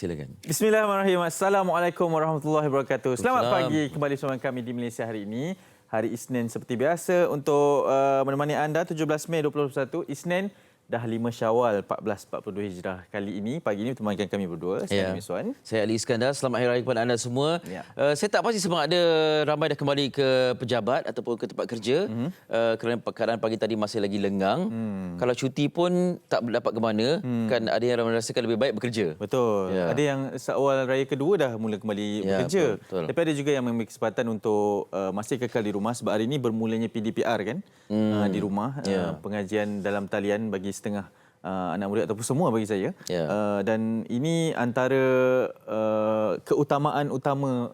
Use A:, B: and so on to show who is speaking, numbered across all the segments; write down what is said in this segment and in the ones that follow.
A: silakan.
B: Bismillahirrahmanirrahim. Assalamualaikum warahmatullahi wabarakatuh. Selamat pagi kembali bersama kami di Malaysia hari ini. Hari Isnin seperti biasa untuk menemani anda 17 Mei 2021. Isnin dah 5 Syawal 1442 Hijrah. Kali ini, pagi ini temankan kami berdua. Saya Amir Suan.
A: Saya Ali Iskandar. Selamat Hari Raya kepada anda semua.
B: Ya.
A: Saya tak pasti sama ada ramai dah kembali ke pejabat ataupun ke tempat kerja kerana keadaan pagi tadi masih lagi lengang. Kalau cuti pun tak dapat ke mana, kan ada yang merasakan lebih baik bekerja.
B: Betul.
A: Ya.
B: Ada yang seawal raya kedua dah mula kembali bekerja.
A: Betul.
B: Tapi ada juga yang mengambil kesempatan untuk masih kekal di rumah sebab hari ini bermulanya PDPR kan di rumah. Pengajian dalam talian bagi setengah anak murid ataupun semua bagi saya. Dan ini antara keutamaan utama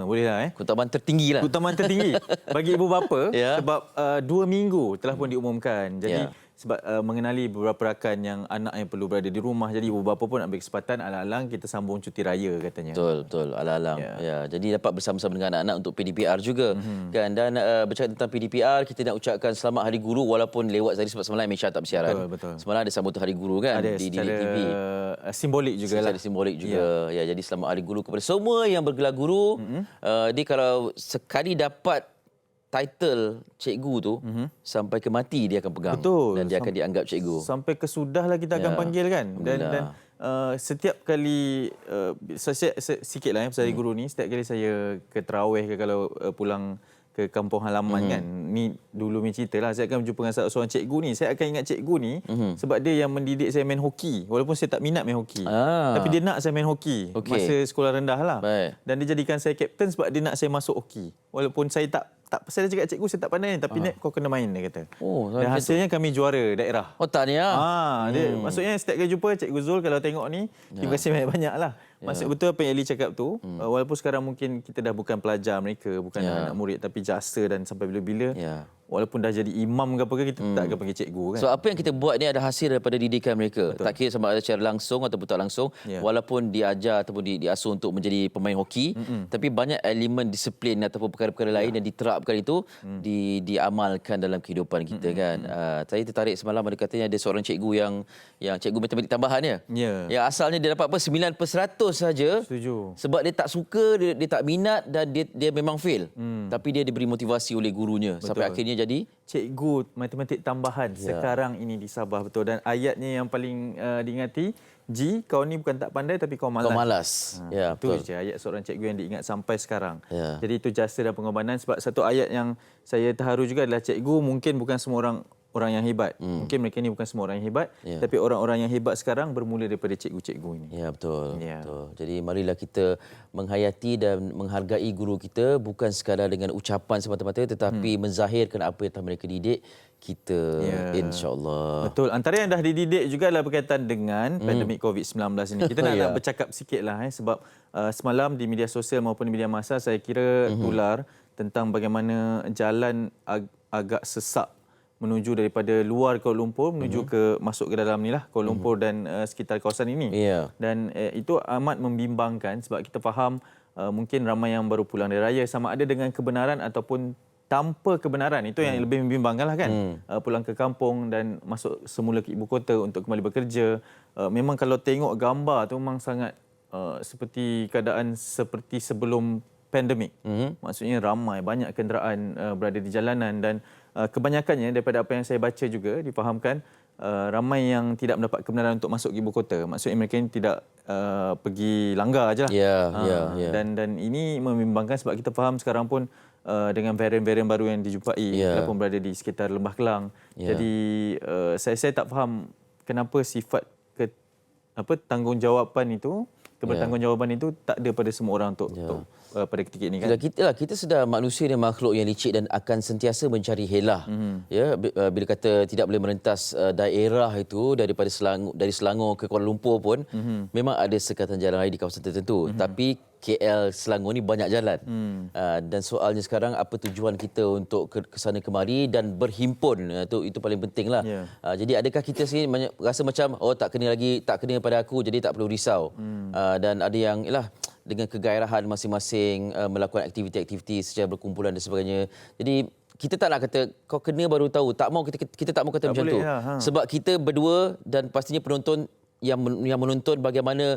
B: bolehlah
A: Keutamaan tertinggi lah.
B: keutamaan tertinggi bagi ibu bapa
A: Ya.
B: sebab 2 minggu telah pun diumumkan. Jadi sebab mengenali beberapa rakan yang anak yang perlu berada di rumah, jadi ibu bapa pun ambil kesempatan alang-alang kita sambung cuti raya katanya.
A: Betul, alang-alang. Jadi dapat bersama-sama dengan anak-anak untuk PDPR juga kan. Dan bercakap tentang PDPR, kita nak ucapkan selamat Hari Guru walaupun lewat tadi sebab semalam Malaysia tak bersiaran.
B: Betul.
A: Semalam ada sambutan Hari Guru kan
B: Ada
A: di
B: secara
A: TV.
B: simbolik juga lah.
A: Secara simbolik juga. Jadi selamat Hari Guru kepada semua yang bergelar guru. Dia kalau sekali dapat title cikgu tu sampai ke mati dia akan pegang.
B: Betul.
A: Dan dia akan dianggap cikgu.
B: Sampai ke sudahlah kita akan panggil kan. Dan setiap kali saya sikitlah pasal Hari Guru ni, setiap kali saya ke tarawih ke kalau pulang ke kampung halaman kan. Ni dulu punya cerita lah. Saya akan berjumpa dengan seorang cikgu ni. Saya akan ingat cikgu ni sebab dia yang mendidik saya main hoki. Walaupun saya tak minat main hoki. Tapi dia nak saya main hoki masa sekolah rendah lah.
A: Baik.
B: Dan dia jadikan saya kapten sebab dia nak saya masuk hoki. Walaupun saya tak saya cakap cikgu saya tak pandai ni, tapi Nek kau kena main, dia kata. Dan hasilnya kami juara daerah.
A: Oh tahniah.
B: Dia maksudnya setiap kali jumpa Cikgu Zul kalau tengok ni, terima kasih banyak-banyak lah. Maksud betul apa yang Ali cakap tu, walaupun sekarang mungkin kita dah bukan pelajar mereka, bukan anak murid, tapi jasa dan sampai bila-bila. Walaupun dah jadi imam ke apa ke, kita tak akan panggil cikgu kan.
A: So apa yang kita buat ni ada hasil daripada didikan mereka. Betul. Tak kira sama ada secara langsung ataupun tak langsung. Walaupun diajar ataupun diasuh untuk menjadi pemain hoki, tapi banyak elemen disiplin ataupun perkara-perkara lain yang diterapkan itu diamalkan dalam kehidupan kita kan. Saya tertarik semalam ada katanya ada seorang cikgu yang cikgu matematik tambahan ya. Yang asalnya dia dapat 9% saja.
B: Setuju.
A: Sebab dia tak suka, dia tak minat dan dia memang fail. Tapi dia diberi motivasi oleh gurunya. Betul. Sampai akhirnya jadi
B: cikgu matematik tambahan sekarang ini di Sabah, betul. Dan ayatnya yang paling diingati, Ji, kau ni bukan tak pandai tapi kau malas.
A: Kau malas.
B: Itu je ayat seorang cikgu yang diingat sampai sekarang. Jadi itu jasa dan pengorbanan. Sebab satu ayat yang saya terharu juga adalah cikgu mungkin bukan semua orang yang hebat. Mungkin mereka ni bukan semua orang yang hebat, tapi orang-orang yang hebat sekarang bermula daripada cikgu-cikgu ini.
A: Ya, betul. Jadi marilah kita menghayati dan menghargai guru kita bukan sekadar dengan ucapan semata-mata tetapi menzahirkan apa yang telah mereka didik kita, insya-Allah.
B: Betul. Antara yang dah dididik juga adalah berkaitan dengan pandemik COVID-19 ini. Kita nak bercakap sikitlah sebab semalam di media sosial maupun di media massa saya kira tular tentang bagaimana jalan agak sesak menuju daripada luar Kuala Lumpur menuju ke masuk ke dalam ni lah Kuala Lumpur dan sekitar kawasan ini. Dan itu amat membimbangkan sebab kita faham mungkin ramai yang baru pulang dari raya, sama ada dengan kebenaran ataupun tanpa kebenaran. Itu yang lebih membimbangkan lah kan. Pulang ke kampung dan masuk semula ke ibu kota untuk kembali bekerja. Memang kalau tengok gambar tu memang sangat seperti keadaan seperti sebelum pandemik. Maksudnya ramai, banyak kenderaan berada di jalanan dan kebanyakannya daripada apa yang saya baca juga difahamkan ramai yang tidak mendapat kebenaran untuk masuk ke ibu kota. Maksudnya mereka ini tidak pergi langgar aje lah. Dan ini membimbangkan sebab kita faham sekarang pun dengan varian-varian baru yang dijumpai walaupun berada di sekitar Lembah Kelang. Jadi saya tak faham kenapa sifat tanggungjawatan itu, kebertanggungjawaban itu tak ada pada semua orang untuk pada ketika ini kan.
A: Kita sedar manusia ni makhluk yang licik dan akan sentiasa mencari helah. Bila kata tidak boleh merentas daerah itu dari Selangor ke Kuala Lumpur pun memang ada sekatan jalan raya di kawasan tertentu. Tapi KL Selangor ni banyak jalan. Dan soalnya sekarang apa tujuan kita untuk ke sana kemari dan berhimpun, itu paling pentinglah. Jadi adakah kita sendiri rasa macam tak kena pada aku jadi tak perlu risau. Dan ada yang dengan kegairahan masing-masing melakukan aktiviti-aktiviti secara berkumpulan dan sebagainya. Jadi kita tak nak kata kau kena baru tahu. Tak mau kita tak mau kata macam tu. Sebab kita berdua dan pastinya penonton yang menonton bagaimana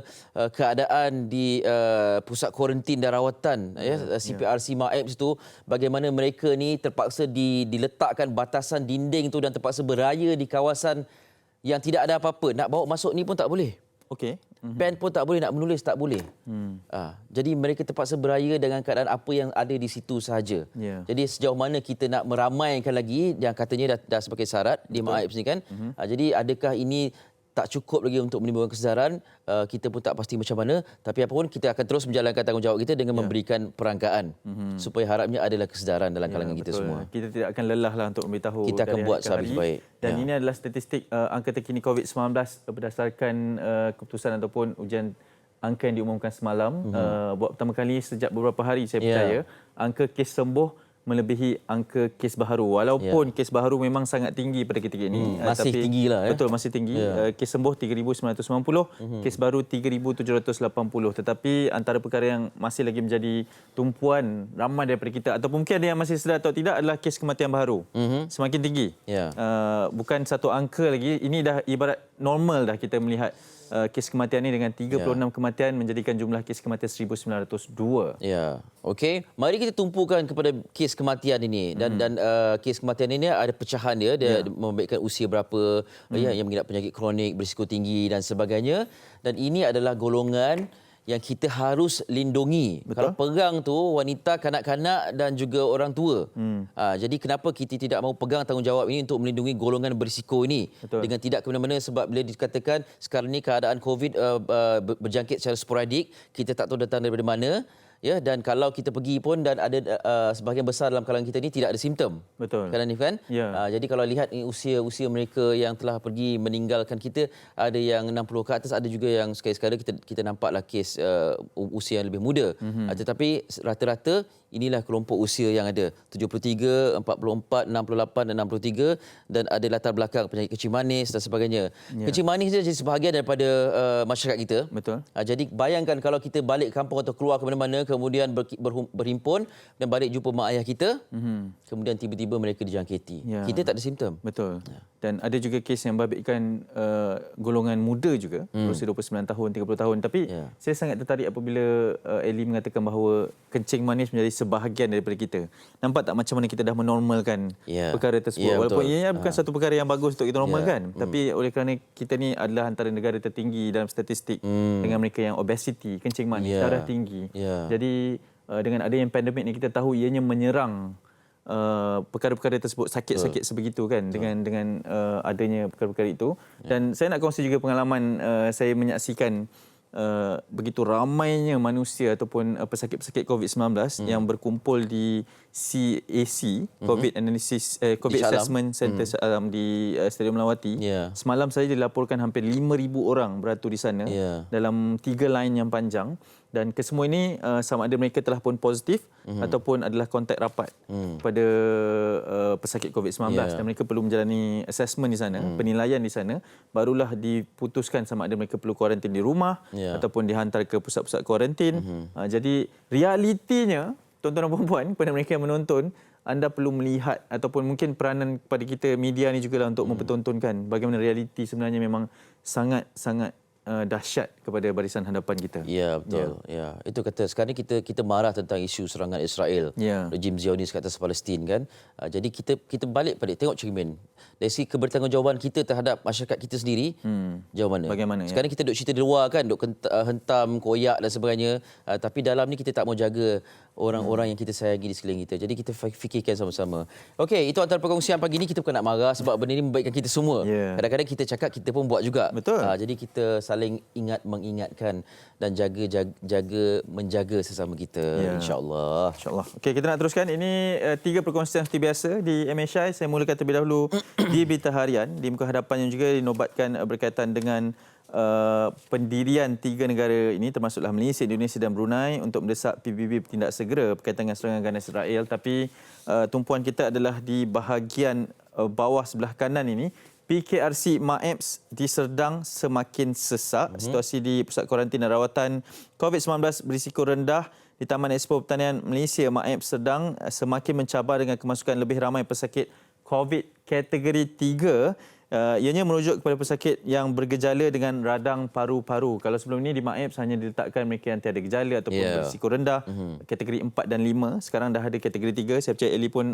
A: keadaan di pusat kuarantin dan rawatan CPRC MAEPS itu, bagaimana mereka ni terpaksa diletakkan batasan dinding tu dan terpaksa beraya di kawasan yang tidak ada apa-apa. Nak bawa masuk ni pun tak boleh.
B: Okey.
A: Pen pun tak boleh, nak menulis tak boleh. Jadi mereka terpaksa beraya dengan keadaan apa yang ada di situ sahaja.
B: Yeah.
A: Jadi sejauh mana kita nak meramaikan lagi yang katanya dah sebagai syarat di MAEPS ni kan. Jadi adakah ini tak cukup lagi untuk menimbulkan kesedaran, kita pun tak pasti macam mana, tapi apapun kita akan terus menjalankan tanggungjawab kita dengan memberikan perangkaan supaya harapnya adalah kesedaran dalam kalangan kita semua.
B: Kita tidak akan lelah lah untuk memberitahu.
A: Kita akan buat sehabis baik.
B: Dan ini adalah statistik angka terkini COVID-19 berdasarkan keputusan ataupun ujian angka yang diumumkan semalam. Buat pertama kali sejak beberapa hari saya percaya angka kes sembuh melebihi angka kes baharu. Walaupun kes baharu memang sangat tinggi pada ketika ini.
A: Masih tinggi lah.
B: Betul, masih tinggi. Kes sembuh 3,990, kes baru 3,780. Tetapi antara perkara yang masih lagi menjadi tumpuan ramai daripada kita, ataupun mungkin ada yang masih sedar atau tidak, adalah kes kematian baharu. Semakin tinggi. Bukan satu angka lagi. Ini dah ibarat normal dah kita melihat kes kematian ini dengan 36 kematian menjadikan jumlah kes kematian 1,902.
A: Ya, okey. Mari kita tumpukan kepada kes kematian ini dan kes kematian ini ada pecahan dia memberikan usia berapa, yang mengidap penyakit kronik, berisiko tinggi dan sebagainya. Dan ini adalah golongan yang kita harus lindungi.
B: Betul.
A: Kalau perang tu wanita, kanak-kanak dan juga orang tua. Jadi kenapa kita tidak mahu pegang tanggungjawab ini untuk melindungi golongan berisiko ini.
B: Betul.
A: Dengan tidak ke mana-mana, sebab bila dikatakan sekarang ni keadaan COVID berjangkit secara sporadik, kita tak tahu datang daripada mana. Ya, dan kalau kita pergi pun dan ada sebahagian besar dalam kalangan kita ni tidak ada simptom.
B: Betul.
A: Kan Hanif kan?
B: Ya.
A: Jadi kalau lihat usia mereka yang telah pergi meninggalkan kita, ada yang 60 ke atas, ada juga yang sekali-sekala kita nampaklah kes usia yang lebih muda. Tetapi rata-rata inilah kelompok usia yang ada 73, 44, 68 dan 63, dan ada latar belakang penyakit kencing manis dan sebagainya. Kencing manis dia jadi sebahagian daripada masyarakat kita.
B: Betul.
A: Jadi bayangkan kalau kita balik kampung atau keluar ke mana-mana, kemudian berhimpun dan balik jumpa mak ayah kita, kemudian tiba-tiba mereka dijangkiti. Kita tak ada simptom.
B: Betul. Dan ada juga kes yang membabitkan golongan muda juga, berusia 29 tahun, 30 tahun. Tapi saya sangat tertarik apabila Eli mengatakan bahawa kencing manis menjadi sebahagian daripada kita. Nampak tak macam mana kita dah menormalkan perkara tersebut. Walaupun ianya bukan satu perkara yang bagus untuk kita normalkan. Tapi oleh kerana kita ni adalah antara negara tertinggi dalam statistik dengan mereka yang obesiti, kencing manis, darah tinggi. Jadi dengan adanya pandemik ni, kita tahu ianya menyerang perkara-perkara tersebut, sakit-sakit sebegitu kan, dengan adanya perkara-perkara itu. Dan saya nak kongsi juga pengalaman saya menyaksikan begitu ramainya manusia ataupun pesakit-pesakit COVID-19 yang berkumpul di CAC, COVID Analysis COVID Assessment Center di Stadium Melawati. Semalam saja dilaporkan hampir 5,000 orang beratur di sana dalam 3 line yang panjang. Dan kesemua ini sama ada mereka telah pun positif ataupun adalah kontak rapat pada pesakit COVID-19 dan mereka perlu menjalani assessment di sana, penilaian di sana, barulah diputuskan sama ada mereka perlu kuarantin di rumah ataupun dihantar ke pusat-pusat kuarantin. Jadi realitinya, tuan-tuan dan puan-puan, kepada mereka yang menonton, anda perlu melihat ataupun mungkin peranan kepada kita media ni jugalah untuk mempertontonkan bagaimana realiti sebenarnya memang sangat-sangat dahsyat kepada barisan hadapan kita.
A: Ya, betul. Ya. Itu kata sekarang ni kita marah tentang isu serangan Israel, rejim Zionis ke atas Palestin kan. Jadi kita balik tengok cermin. Dari segi kebertanggungjawaban kita terhadap masyarakat kita sendiri, jauh mana?
B: Bagaimana?
A: Sekarang kita duk cerita di luar kan, duk hentam, koyak dan sebagainya. Tapi dalam ni kita tak mau jaga orang-orang yang kita sayangi di sekeliling kita. Jadi kita fikirkan sama-sama. Okey, itu antara perkongsian pagi ni. Kita bukan nak marah sebab benda ni membaikkan kita semua. Kadang-kadang kita cakap, kita pun buat juga.
B: Betul.
A: Jadi kita saling mengingatkan dan menjaga sesama kita, insya-Allah.
B: InsyaAllah. Okey, kita nak teruskan. Ini 3 perkongsian seperti biasa di MHI. Saya mulakan terlebih dahulu di Berita Harian di muka hadapan yang juga dinobatkan berkaitan dengan pendirian 3 negara ini, termasuklah Malaysia, Indonesia dan Brunei, untuk mendesak PBB bertindak segera berkaitan dengan serangan ganas Israel. Tapi tumpuan kita adalah di bahagian bawah sebelah kanan ini. PKRC MAEPS di Serdang semakin sesak. Situasi di pusat kuarantin dan rawatan COVID-19 berisiko rendah di Taman Expo Pertanian Malaysia MAEPS Serdang semakin mencabar dengan kemasukan lebih ramai pesakit COVID kategori 3 ianya merujuk kepada pesakit yang bergejala dengan radang paru-paru. Kalau sebelum ini di MAEPS hanya diletakkan mereka yang tiada gejala ataupun berisiko rendah, kategori 4 dan 5. Sekarang dah ada kategori 3. Saya percaya Eli pun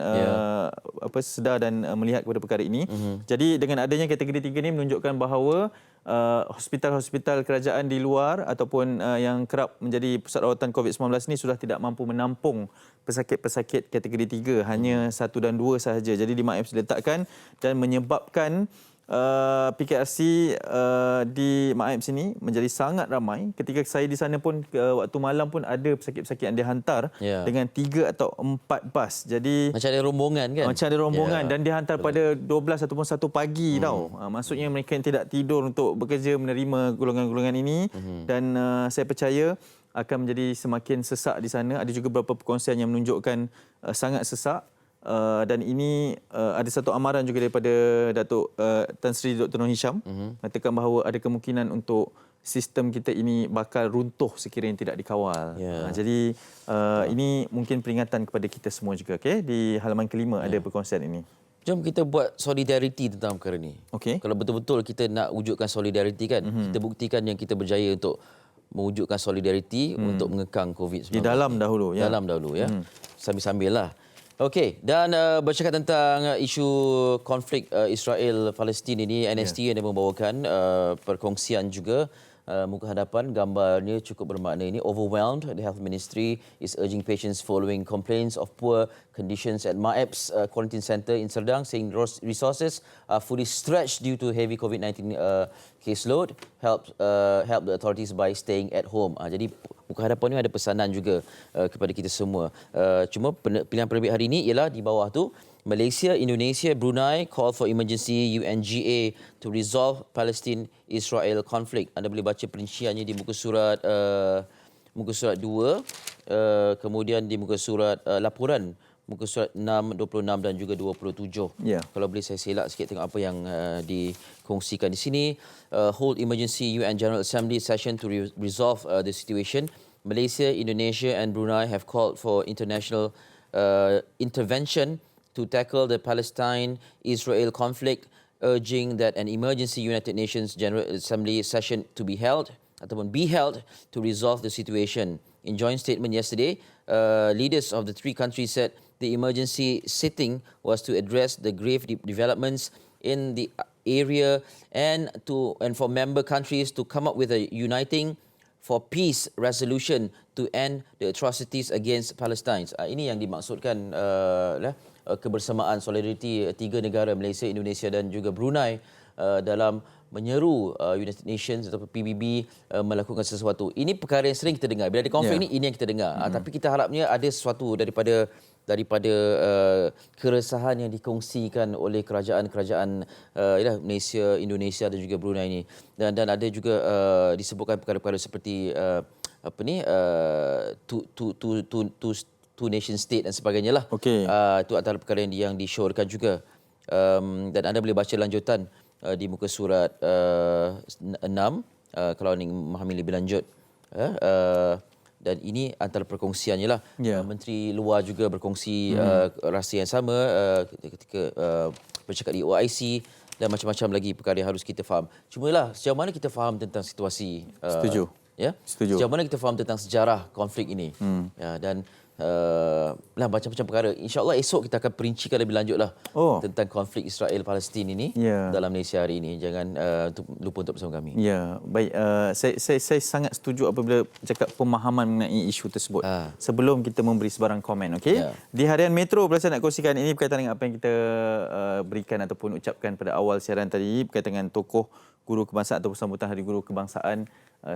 B: sedar dan melihat kepada perkara ini. Jadi dengan adanya kategori 3 ini menunjukkan bahawa hospital-hospital kerajaan di luar ataupun yang kerap menjadi pusat rawatan COVID-19 ini sudah tidak mampu menampung pesakit-pesakit kategori 3, hanya 1 dan 2 sahaja. Jadi di MAEPS diletakkan dan menyebabkan PKRC di MAEPS ini menjadi sangat ramai. Ketika saya di sana pun waktu malam pun ada pesakit-pesakit yang dihantar dengan 3 atau 4 bas. Jadi
A: macam ada rombongan kan?
B: Macam ada rombongan dan dihantar pada 12 ataupun 1 pagi tau. Maksudnya mereka yang tidak tidur untuk bekerja menerima golongan-golongan ini dan saya percaya akan menjadi semakin sesak di sana. Ada juga beberapa perkongsian yang menunjukkan sangat sesak. Dan ini ada satu amaran juga daripada Datuk Tan Sri Dr. Noor Hisham mengatakan bahawa ada kemungkinan untuk sistem kita ini bakal runtuh sekiranya tidak dikawal. Jadi ini mungkin peringatan kepada kita semua juga. Di halaman kelima ada perkongsian ini.
A: Jom kita buat solidariti tentang perkara ni. Kalau betul-betul kita nak wujudkan solidariti kan, kita buktikan yang kita berjaya untuk mewujudkan solidariti untuk mengekang COVID-19.
B: Di dalam dahulu.
A: Dalam dahulu ya. Sambil-sambil lah. Okey, dan bercakap tentang isu konflik Israel-Palestin ini, NST yang membawakan perkongsian juga muka hadapan, gambarnya cukup bermakna ini. Overwhelmed, the Health Ministry is urging patients following complaints of poor conditions at MAEPS Quarantine Centre in Serdang, saying resources are fully stretched due to heavy COVID-19 caseload. Help the authorities by staying at home. Jadi muka hadapan ni ada pesanan juga kepada kita semua. Cuma pilihan penerbit hari ini ialah di bawah tu, Malaysia, Indonesia, Brunei call for emergency UNGA to resolve Palestine-Israel conflict. Anda boleh baca perinciannya di muka surat 2, kemudian di muka surat laporan muka surat 6, 26 dan juga 27. Kalau boleh saya selak sikit tengok apa yang dikongsikan di sini. Hold emergency UN General Assembly session to resolve the situation. Malaysia, Indonesia and Brunei have called for international intervention to tackle the Palestine-Israel conflict, urging that an emergency United Nations General Assembly session to be held to resolve the situation. In joint statement yesterday, leaders of the 3 countries said the emergency sitting was to address the grave developments in the area and for member countries to come up with a uniting for peace resolution to end the atrocities against Palestine. Ini yang dimaksudkan kebersamaan solidariti 3 negara, Malaysia, Indonesia dan juga Brunei dalam menyeru United Nations atau PBB melakukan sesuatu. Ini perkara yang sering kita dengar. Bila ada konflik ini yang kita dengar. Tapi kita harapnya ada sesuatu daripada keresahan yang dikongsikan oleh kerajaan-kerajaan Malaysia, Indonesia dan juga Brunei ini. Dan ada juga disebutkan perkara-perkara seperti two nation state dan sebagainya lah. Itu antara perkara yang disyorkan juga. Dan anda boleh baca lanjutan di muka surat 6 kalau ingin memahami lebih lanjut. Dan ini antara perkongsiannya lah. Menteri Luar juga berkongsi rasa yang sama ketika bercakap di OIC dan macam-macam lagi perkara yang harus kita faham. Cuma lah sejauh mana kita faham tentang situasi.
B: Setuju. Setuju.
A: Sejauh mana kita faham tentang sejarah konflik ini. Dan macam-macam perkara. InsyaAllah esok kita akan perincikan lebih lanjut lah tentang konflik Israel-Palestin ini dalam Malaysia hari ini. Jangan lupa untuk bersama kami.
B: Baik. Saya sangat setuju apabila cakap pemahaman mengenai isu tersebut sebelum kita memberi sebarang komen. Di harian Metro, saya nak kongsikan ini berkaitan dengan apa yang kita berikan ataupun ucapkan pada awal siaran tadi berkaitan dengan tokoh Guru Kebangsaan atau sambutan Hari Guru Kebangsaan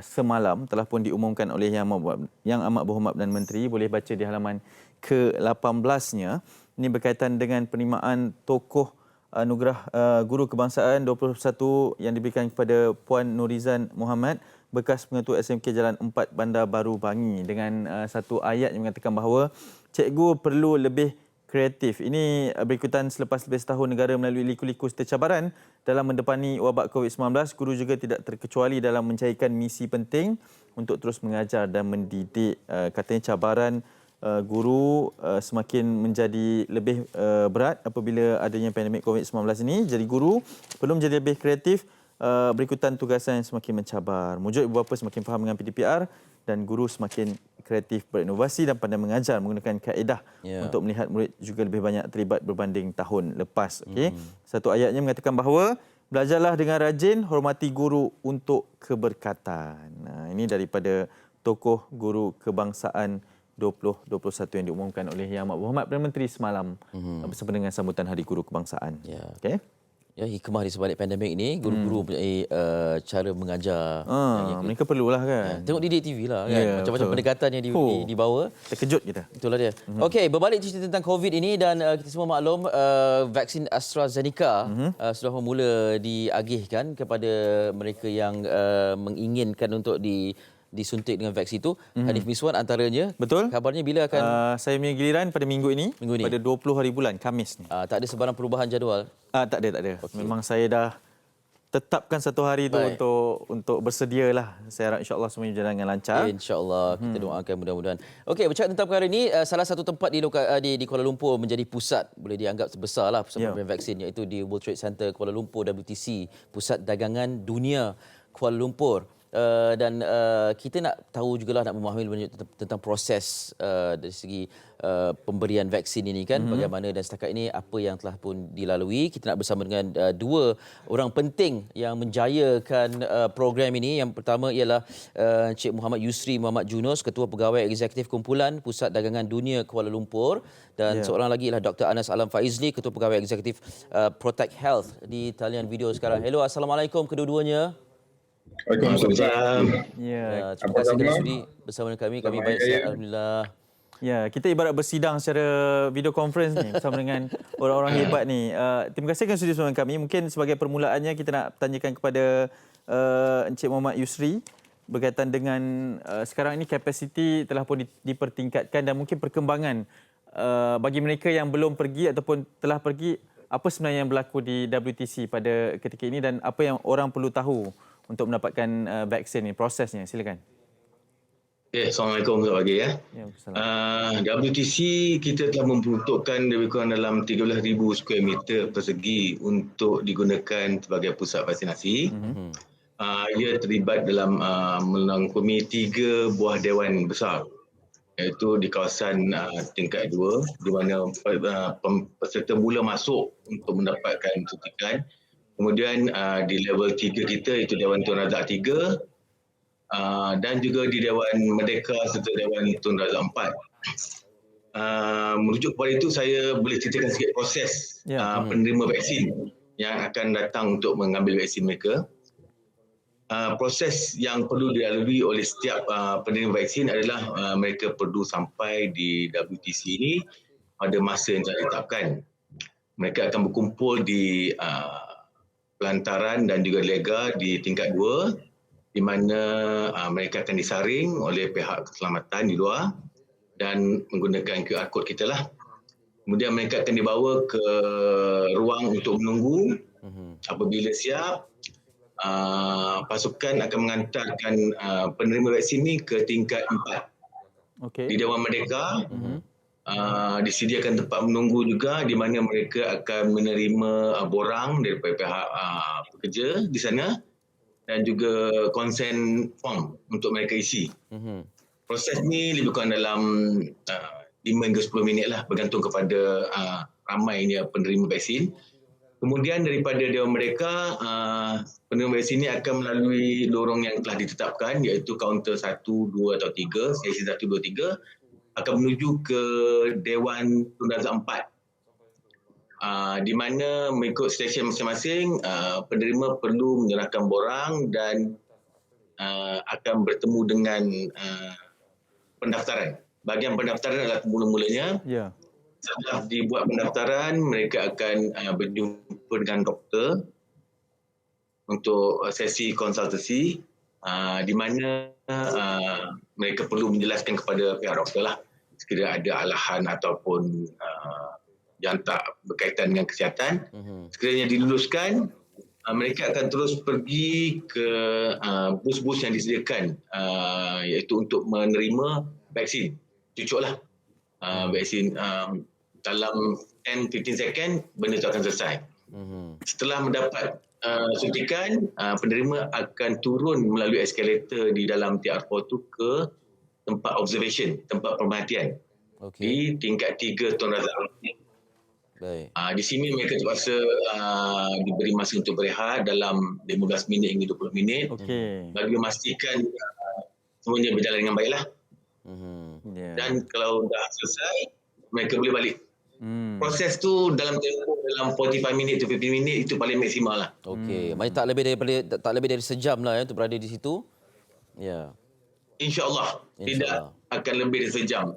B: semalam telah pun diumumkan oleh Yang Amat Berhormat dan Menteri. Boleh baca di halaman ke-18-nya. Ini berkaitan dengan penerimaan tokoh anugerah Guru Kebangsaan 21 yang diberikan kepada Puan Nurizan Muhammad, bekas pengetua SMK Jalan 4 Bandar Baru Bangi, dengan satu ayat yang mengatakan bahawa cikgu perlu lebih kreatif. Ini berikutan selepas lebih setahun negara melalui liku-liku serta cabaran dalam mendepani wabak COVID-19, guru juga tidak terkecuali dalam mencairkan misi penting untuk terus mengajar dan mendidik. Katanya cabaran guru semakin menjadi lebih berat apabila adanya pandemik COVID-19 ini. Jadi guru perlu menjadi lebih kreatif berikutan tugasan yang semakin mencabar. Mujur ibu bapa semakin faham dengan PDPR dan guru semakin kreatif berinovasi dan pandai mengajar menggunakan kaedah untuk melihat murid juga lebih banyak terlibat berbanding tahun lepas. Okey. Satu ayatnya mengatakan bahawa belajarlah dengan rajin, hormati guru untuk keberkatan. Nah, ini daripada tokoh guru kebangsaan 2021 yang diumumkan oleh Yang Amat Berhormat Perdana Menteri semalam bersama dengan sambutan Hari Guru Kebangsaan. Okey.
A: Ya, hikmah di sebalik pandemik ini, guru-guru mempunyai cara mengajar.
B: Mereka perlulah kan.
A: Tengok Didik TV lah kan. Macam-macam
B: betul.
A: pendekatan yang dibawa.
B: Terkejut kita.
A: Itulah dia. Okey, berbalik cerita tentang COVID ini dan kita semua maklum vaksin AstraZeneca sudah mula diagihkan kepada mereka yang menginginkan untuk disuntik dengan vaksin itu. Hanif Miswan antaranya.
B: Betul.
A: Kabarnya bila akan
B: Saya punya giliran pada minggu ini. Pada 20 hari bulan, Khamis ni.
A: tak ada sebarang perubahan jadual?
B: Tak ada. Okay. Memang saya dah tetapkan satu hari itu untuk bersedia lah. Saya harap insyaAllah semuanya berjalan dengan lancar.
A: InsyaAllah, kita doakan mudah-mudahan. Okey, bercakap tentang perkara ini, salah satu tempat di Kuala Lumpur menjadi pusat, boleh dianggap sebesar lah pusat pemberian vaksin, iaitu di World Trade Center Kuala Lumpur, WTC, Pusat Dagangan Dunia Kuala Lumpur. Dan kita nak tahu jugalah, nak memahami lebih banyak tentang proses dari segi pemberian vaksin ini kan, bagaimana dan setakat ini apa yang telah pun dilalui. Kita nak bersama dengan dua orang penting yang menjayakan program ini. Yang pertama ialah Encik Muhammad Yusri Muhammad Junus, Ketua Pegawai Eksekutif Kumpulan Pusat Dagangan Dunia Kuala Lumpur, dan seorang lagi ialah Dr. Anas Alam Faizli, Ketua Pegawai Eksekutif Protect Health. Di talian video sekarang. Hello, Assalamualaikum kedua-duanya.
C: Waalaikumsalam.
A: Terima kasih kerana sudi bersama dengan kami. Kami baik, sihat, alhamdulillah.
B: Ya, kita ibarat bersidang secara video conference ni bersama dengan orang-orang hebat ni. Terima kasih kerana sudi bersama dengan kami. Mungkin sebagai permulaannya kita nak tanyakan kepada Encik Muhammad Yusri berkaitan dengan sekarang ini kapasiti telah pun dipertingkatkan dan mungkin perkembangan bagi mereka yang belum pergi ataupun telah pergi, apa sebenarnya yang berlaku di WTC pada ketika ini dan apa yang orang perlu tahu untuk mendapatkan vaksin ni, prosesnya. Silakan.
C: Okay, Assalamualaikum selamat pagi ya. WTC kita telah memperuntukkan lebih kurang dalam 13,000 square meter persegi untuk digunakan sebagai pusat vaksinasi. Ia terlibat dalam melangkumi 3 buah dewan besar, iaitu di kawasan tingkat 2 di mana peserta mula masuk untuk mendapatkan suntikan. Kemudian di level 3 kita, itu Dewan Tun Razak 3 dan juga di Dewan Merdeka serta Dewan Tun Razak 4. Merujuk kepada itu, saya boleh ceritakan sikit proses penerima vaksin yang akan datang untuk mengambil vaksin mereka. Proses yang perlu dilalui oleh setiap penerima vaksin adalah mereka perlu sampai di WTC ini pada masa yang telah ditetapkan. Mereka akan berkumpul di pelantaran dan juga lega di tingkat 2 di mana mereka akan disaring oleh pihak keselamatan di luar dan menggunakan QR code kita lah. Kemudian mereka akan dibawa ke ruang untuk menunggu. Apabila siap, pasukan akan mengantarkan penerima vaksin ini ke tingkat 4. Di Dewan Merdeka disediakan tempat menunggu juga di mana mereka akan menerima borang daripada pihak pekerja di sana dan juga consent form untuk mereka isi. Proses ni lebih kurang dalam 5 hingga 10 minit lah, bergantung kepada ramainya penerima vaksin. Kemudian daripada Dewan Merdeka, penerima vaksin ini akan melalui lorong yang telah ditetapkan, iaitu kaunter 1, 2 atau 3, sesi 1, 2, 3, akan menuju ke Dewan Tun Razak 4, di mana mengikut stesen masing-masing, penerima perlu menyerahkan borang dan akan bertemu dengan pendaftaran. Bahagian pendaftaran adalah mula-mulanya. Setelah dibuat pendaftaran, mereka akan berjumpa dengan doktor untuk sesi konsultasi, di mana mereka perlu menjelaskan kepada pihak doktor lah sekiranya ada alahan ataupun yang tak berkaitan dengan kesihatan. Sekiranya diluluskan, mereka akan terus pergi ke bus-bus yang disediakan, iaitu untuk menerima vaksin. Cucuk lah. vaksin dalam 10-15 second benda itu akan selesai. Setelah mendapat suntikan, penerima akan turun melalui eskalator di dalam TR4 tu ke tempat observation, tempat pemerhatian di tingkat 3 Tun Razak.
A: Baik.
C: Di sini mereka terpaksa diberi masa untuk berehat dalam 15 minit hingga 20 minit bagi memastikan semuanya berjalan dengan baiklah. Dan kalau dah selesai, mereka boleh balik. Proses tu dalam tempoh dalam 45 minit to 50 minit itu paling maksimal lah.
A: Okey, maksudnya tak lebih dari sejam lah untuk berada di situ. Ya.
C: InsyaAllah tidak akan lebih dari sejam.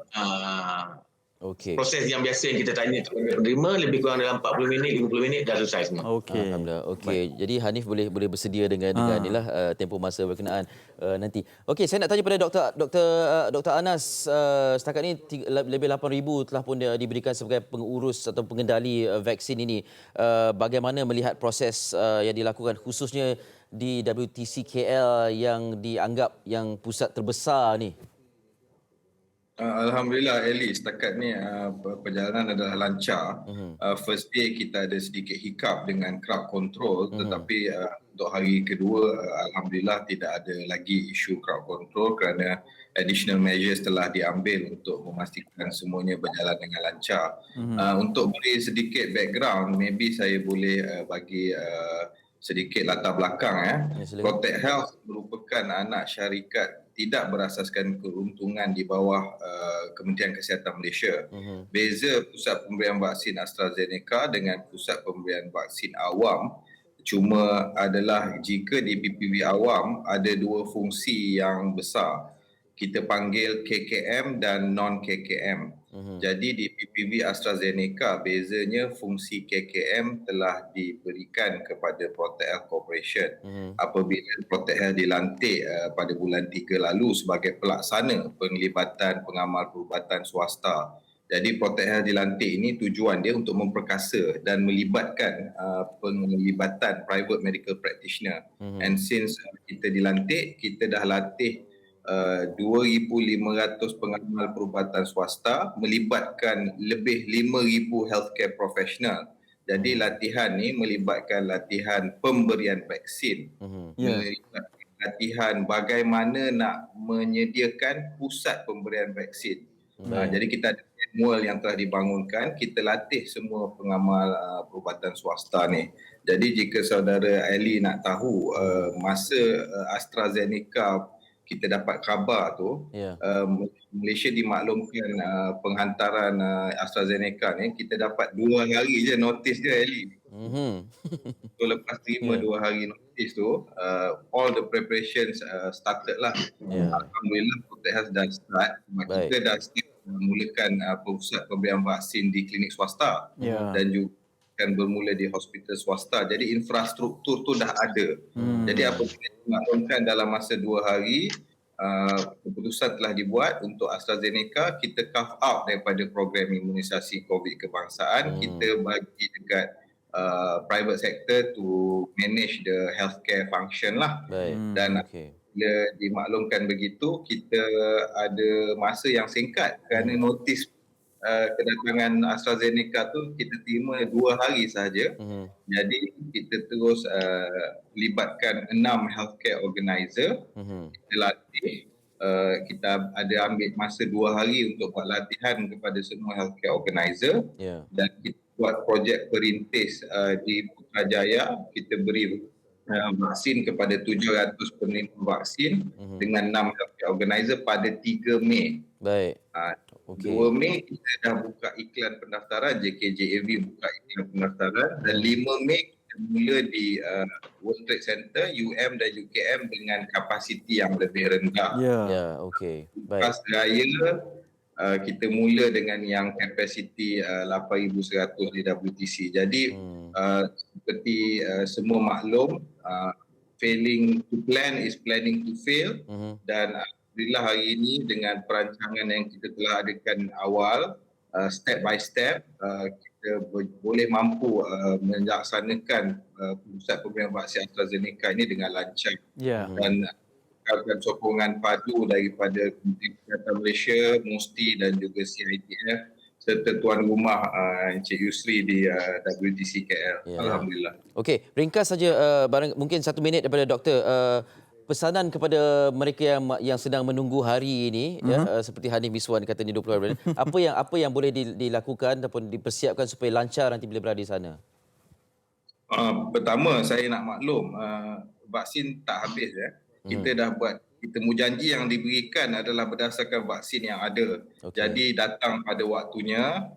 C: Proses yang biasa yang kita tanya kepada penerima lebih kurang dalam 40 minit, 50 minit dah selesai semua.
A: Alhamdulillah. Okey. Jadi Hanif boleh bersedia dengan inilah tempoh masa berkenaan nanti. Okey, saya nak tanya pada Dr. Anas, setakat ini lebih 8,000 telah pun diberikan sebagai pengurus atau pengendali vaksin ini. Bagaimana melihat proses yang dilakukan khususnya di WTC KL yang dianggap yang pusat terbesar ni?
D: Alhamdulillah Eli, setakat ni perjalanan adalah lancar. First day kita ada sedikit hiccup dengan crowd control, tetapi untuk hari kedua Alhamdulillah tidak ada lagi isu crowd control kerana additional measures telah diambil untuk memastikan semuanya berjalan dengan lancar. Untuk beri sedikit background, maybe saya boleh bagi sedikit latar belakang. Protect Health merupakan anak syarikat tidak berasaskan keuntungan di bawah Kementerian Kesihatan Malaysia. Beza pusat pemberian vaksin AstraZeneca dengan pusat pemberian vaksin awam cuma adalah jika di PPV awam ada dua fungsi yang besar. Kita panggil KKM dan non-KKM. Jadi di PPV AstraZeneca bezanya fungsi KKM telah diberikan kepada Protect Health Corporation apabila Protect Health dilantik pada bulan 3 lalu sebagai pelaksana penglibatan pengamal perubatan swasta. Jadi Protect Health dilantik ini tujuan dia untuk memperkasa dan melibatkan penglibatan private medical practitioner. And since kita dilantik, kita dah latih 2,500 pengamal perubatan swasta melibatkan lebih 5,000 healthcare professional. Jadi latihan ni melibatkan latihan pemberian vaksin, melibatkan latihan bagaimana nak menyediakan pusat pemberian vaksin. Jadi kita ada manual yang telah dibangunkan, kita latih semua pengamal perubatan swasta ni. Jadi jika saudara Ali nak tahu masa AstraZeneca kita dapat khabar tu, Malaysia dimaklumkan penghantaran AstraZeneca ni, kita dapat 2 hari je notis dia, Eli. So lepas terima 2 hari notis tu, all the preparations started lah. Alhamdulillah, Protect Health dah start. Kita dah mulakan pusat pemberian vaksin di klinik swasta dan juga akan bermula di hospital swasta. Jadi infrastruktur tu dah ada. Jadi apabila dimaklumkan dalam masa 2 hari, keputusan telah dibuat untuk AstraZeneca, kita carve out daripada program imunisasi COVID kebangsaan, kita bagi dekat private sector to manage the healthcare function lah. Dan bila dimaklumkan begitu, kita ada masa yang singkat kerana notis kedatangan AstraZeneca tu kita terima 2 hari sahaja. Jadi kita terus libatkan 6 healthcare organizer. Kita latih, kita ada ambil masa 2 hari untuk buat latihan kepada semua healthcare organizer. Dan kita buat projek perintis di Putrajaya. Kita beri vaksin kepada 700 penerima vaksin dengan 6 healthcare organizer pada 3 Mei. 2 Mei kita dah buka iklan pendaftaran, JKJAV buka iklan pendaftaran, dan 5 Mei kita mula di World Trade Center, UM dan UKM dengan kapasiti yang lebih rendah. Lepas raya kita mula dengan yang kapasiti 8,100 di WTC. Jadi seperti semua maklum, failing to plan is planning to fail. Dan alhamdulillah hari ini dengan perancangan yang kita telah adakan awal, step by step, kita boleh mampu melaksanakan pusat pemberian vaksin AstraZeneca ini dengan lancar. Dan bekalkan sokongan padu daripada Kementerian Kesihatan Malaysia, MUSTI dan juga CITF serta tuan rumah Encik Yusri di WTC KL. Alhamdulillah.
A: Okey, ringkas saja mungkin 1 minit daripada doktor. Pesanan kepada mereka yang sedang menunggu hari ini, seperti Hanif Miswan katanya 20 hari. Apa yang boleh dilakukan ataupun dipersiapkan supaya lancar nanti bila berada di sana?
D: Pertama, saya nak maklum, vaksin tak habis. Kita dah buat, temu janji yang diberikan adalah berdasarkan vaksin yang ada. Jadi datang pada waktunya,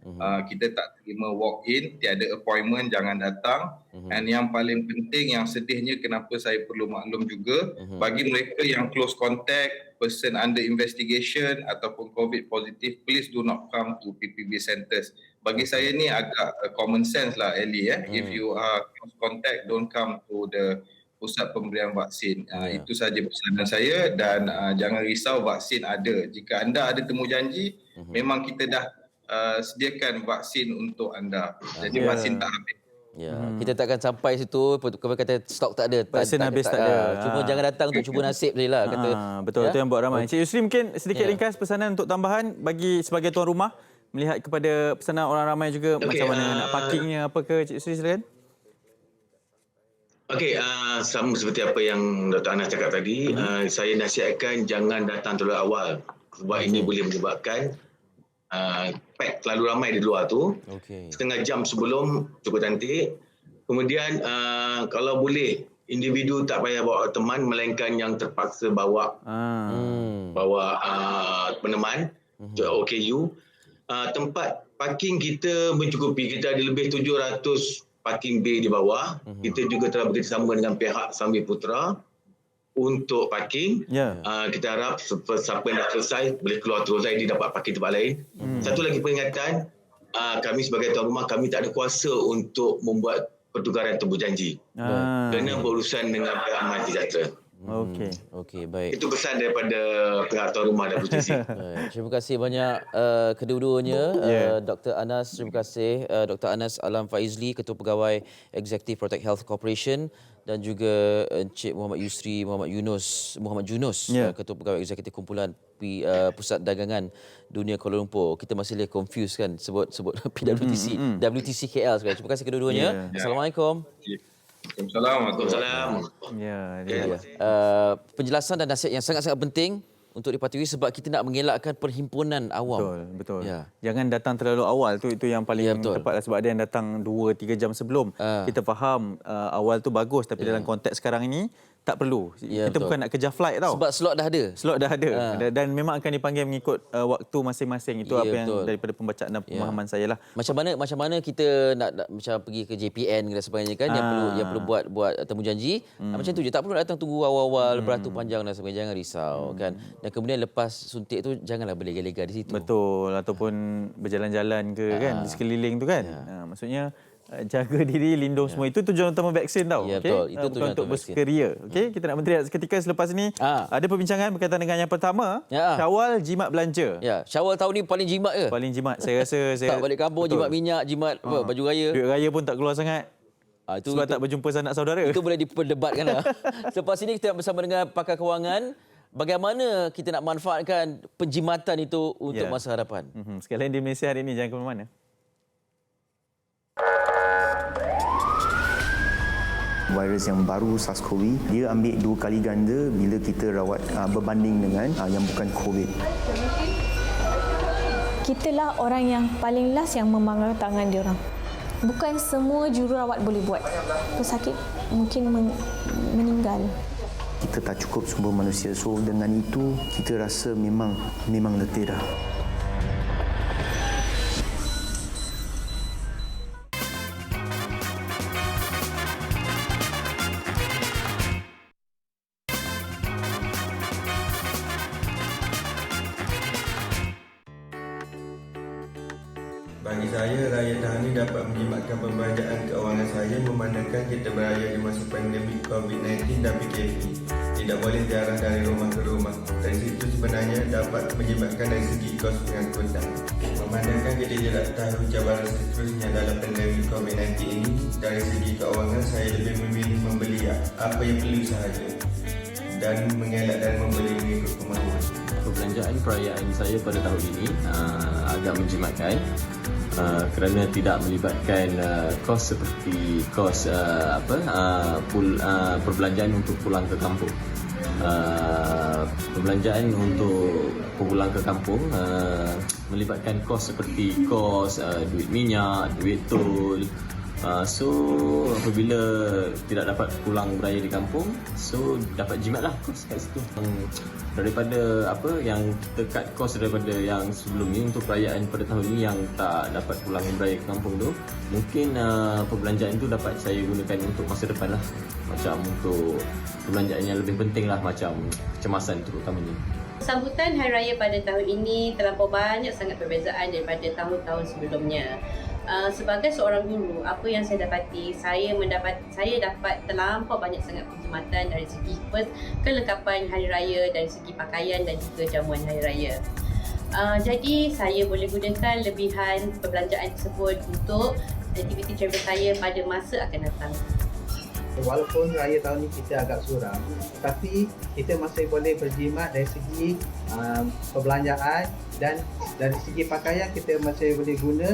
D: kita tak terima walk-in, tiada appointment, jangan datang. Dan yang paling penting, yang sedihnya kenapa saya perlu maklum juga, bagi mereka yang close contact, person under investigation ataupun COVID positif, please do not come to PPB centres. Bagi saya ni agak common sense lah, Ellie. If you are close contact, don't come to the pusat pemberian vaksin. Itu saja pesanan saya dan jangan risau, vaksin ada. Jika anda ada temu janji, memang kita dah sediakan vaksin untuk anda. Jadi vaksin tak habis.
A: Kita takkan sampai situ kalau kata stok tak ada.
B: Vaksin habis tak ada.
A: Cuma jangan datang untuk cuba nasib sajalah kata.
B: Betul, itu yang buat ramai. Encik Yusri, mungkin sedikit ringkas pesanan untuk tambahan bagi sebagai tuan rumah melihat kepada pesanan orang ramai juga, macam mana nak parkingnya apa ke, Encik Yusri, silakan.
C: Okey, sama seperti apa yang Dr. Anas cakap tadi, saya nasihatkan jangan datang terlalu awal sebab ini boleh menyebabkan pack terlalu ramai di luar tu. Setengah jam sebelum cukup cantik. Kemudian kalau boleh individu tak payah bawa teman melainkan yang terpaksa bawa peneman, OKU. Tempat parking kita mencukupi, kita ada lebih 700 parking bay di bawah. Kita juga telah bekerjasama dengan pihak Sambil Putra untuk parking. Kita harap siapa yang dah selesai boleh keluar terus lagi, dia dapat parking tempat lain. Satu lagi peringatan, kami sebagai tuan rumah, kami tak ada kuasa untuk membuat pertukaran temu janji. Kena berurusan dengan pihak Amanah Sejahtera.
A: Okey, baik.
C: Itu pesan daripada pihak tuan rumah WTC.
A: Terima kasih banyak kedua-duanya. Dr. Anas, terima kasih. Dr. Anas Alam Faizli, Ketua Pegawai Eksekutif Protect Health Corporation, dan juga Encik Muhammad Yusri Muhammad Junus, Ketua Pegawai Eksekutif Kumpulan Pusat Dagangan Dunia Kuala Lumpur. Kita masih lagi confused kan sebut PWTC, WTC KL sekarang. Terima kasih kedua-duanya. Assalamualaikum.
C: Waalaikumsalam.
A: Penjelasan dan nasihat yang sangat-sangat penting untuk dipatuhi sebab kita nak mengelakkan perhimpunan awam.
B: Betul. Jangan datang terlalu awal, itu yang paling tepatlah, sebab ada yang datang 2-3 jam sebelum. Kita faham awal tu bagus, tapi dalam konteks sekarang ini tak perlu. Kita bukan nak kejar flight tau.
A: Sebab slot dah ada.
B: Dan memang akan dipanggil mengikut waktu masing-masing. Itu apa yang daripada pembacaan dan pemahaman saya lah.
A: Macam mana kita nak macam pergi ke JPN dan sebagainya kan, yang perlu buat temu janji. Macam tu je, tak perlu datang tunggu awal-awal beratur panjang dan sebagainya. Jangan risau kan. Dan kemudian lepas suntik tu janganlah berlega-lega di situ.
B: Betul, ataupun berjalan-jalan ke kan di sekeliling tu kan. Maksudnya jaga diri, lindung semua. Itu tujuan utama vaksin tau.
A: Betul. Itu tujuan
B: untuk bersekeria. Kita nak berhenti seketika selepas ini. Ada perbincangan berkaitan dengan yang pertama, Syawal jimat belanja.
A: Syawal tahun ni paling jimat ke?
B: Paling jimat. Saya rasa
A: tak balik kampung, jimat minyak, jimat baju raya.
B: Duit raya pun tak keluar sangat. Sebab tak berjumpa sanak saudara.
A: Itu boleh diperdebatkan lah. Selepas ini kita bersama dengan pakar kewangan, bagaimana kita nak manfaatkan penjimatan itu untuk masa hadapan.
B: Sekalian di Malaysia hari ini, jangan ke mana-mana.
E: Virus yang baru SARS-CoV, dia ambil 2 kali ganda bila kita rawat berbanding dengan yang bukan COVID.
F: Kitalah orang yang paling last yang memanggang tangan dia orang. Bukan semua jururawat boleh buat. Pesakit mungkin meninggal.
E: Kita tak cukup sumber manusia. So dengan itu kita rasa memang letih dah.
G: Bagi saya, raya tahun ini dapat menjimatkan pembelanjaan keuangan saya memandangkan kita beraya di masa pandemik COVID-19 dan PKP. Tidak boleh ziarah dari rumah ke rumah. Dari situ sebenarnya dapat menjimatkan dari segi kos pengangkutan. Memandangkan kita tidak tahu cabaran seterusnya dalam pandemik COVID-19 ini, dari segi keuangan saya lebih memilih membeli apa yang perlu sahaja. dan mengelak dan membeli mengikut kemahuan.
H: Perbelanjaan perayaan saya pada tahun ini agak menjimatkan kerana tidak melibatkan kos seperti kos perbelanjaan untuk pulang ke kampung. Perbelanjaan untuk pulang ke kampung melibatkan kos seperti kos duit minyak, duit tol. So apabila tidak dapat pulang beraya di kampung, so dapat jimatlah kos kat situ. Daripada yang kita cut kos daripada yang sebelum ni untuk perayaan pada tahun ni yang tak dapat pulang beraya ke kampung tu, mungkin perbelanjaan tu dapat saya gunakan untuk masa depan lah. Macam untuk perbelanjaan yang lebih penting lah, macam kecemasan terutamanya.
I: Sambutan Hari Raya pada tahun ini terlampau banyak sangat perbezaan daripada tahun-tahun sebelumnya. Sebagai seorang guru, apa yang saya dapati, saya dapat terlampau banyak sangat perkhidmatan dari segi kelengkapan Hari Raya, dari segi pakaian dan juga jamuan Hari Raya. Jadi saya boleh gunakan lebihan perbelanjaan tersebut untuk aktiviti travel saya pada masa akan datang.
J: Walaupun raya tahun ini kita agak suram, tapi kita masih boleh berjimat dari segi perbelanjaan, dan dari segi pakaian kita masih boleh guna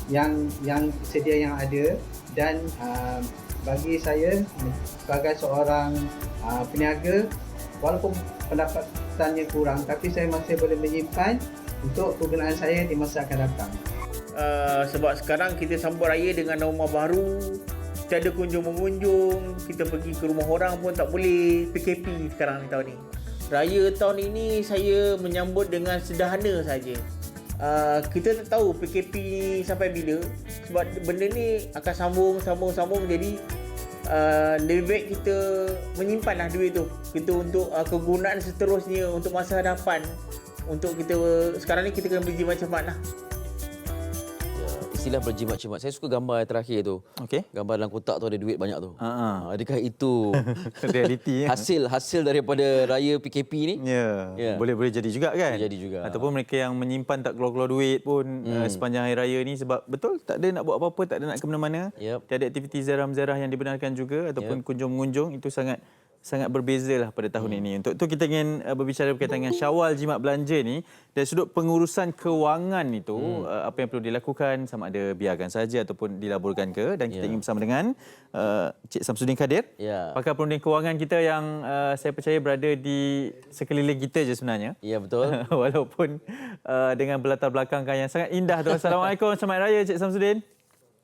J: yang sedia yang ada. Dan bagi saya sebagai seorang peniaga, walaupun pendapatannya kurang, tapi saya masih boleh menyimpan untuk penggunaan saya di masa akan datang.
K: Sebab sekarang kita sambut raya dengan norma baru, tiada kunjung-mengunjung, kita pergi ke rumah orang pun tak boleh, PKP sekarang ni tahun ni. Raya tahun ini saya menyambut dengan sederhana saja. Kita tak tahu PKP sampai bila, sebab benda ni akan sambung, jadi lebih baik kita menyimpanlah duit tu kita untuk kegunaan seterusnya, untuk masa hadapan. Untuk kita sekarang ni kita kena berjimat-jimat lah.
A: Istilah berjimat-jimat. Saya suka gambar yang terakhir tu.
B: Okey.
A: Gambar dalam kotak tu ada duit banyak tu. Adakah itu
B: realiti
A: hasil daripada raya PKP ni?
B: Ya. Boleh jadi juga kan?
A: Boleh jadi juga.
B: Ataupun mereka yang menyimpan tak keluar-keluar duit pun sepanjang hari raya ni, sebab betul tak ada nak buat apa-apa, tak ada nak ke mana-mana. Tiada aktiviti ziarah-ziarah yang dibenarkan juga, ataupun kunjung-mengunjung. Itu sangat berbeza lah pada tahun ini. Untuk tu kita ingin berbicara berkaitan dengan Syawal Jimat Belanja ni. Dari sudut pengurusan kewangan itu, apa yang perlu dilakukan, sama ada biarkan saja ataupun dilaburkan ke. Dan kita ingin bersama dengan Cik Samsudin Kadir, pakar perunding kewangan kita yang saya percaya berada di sekeliling kita je sebenarnya.
A: Ya, betul.
B: Walaupun dengan berlatar belakang yang sangat indah tu. Assalamualaikum, selamat raya Cik Samsudin.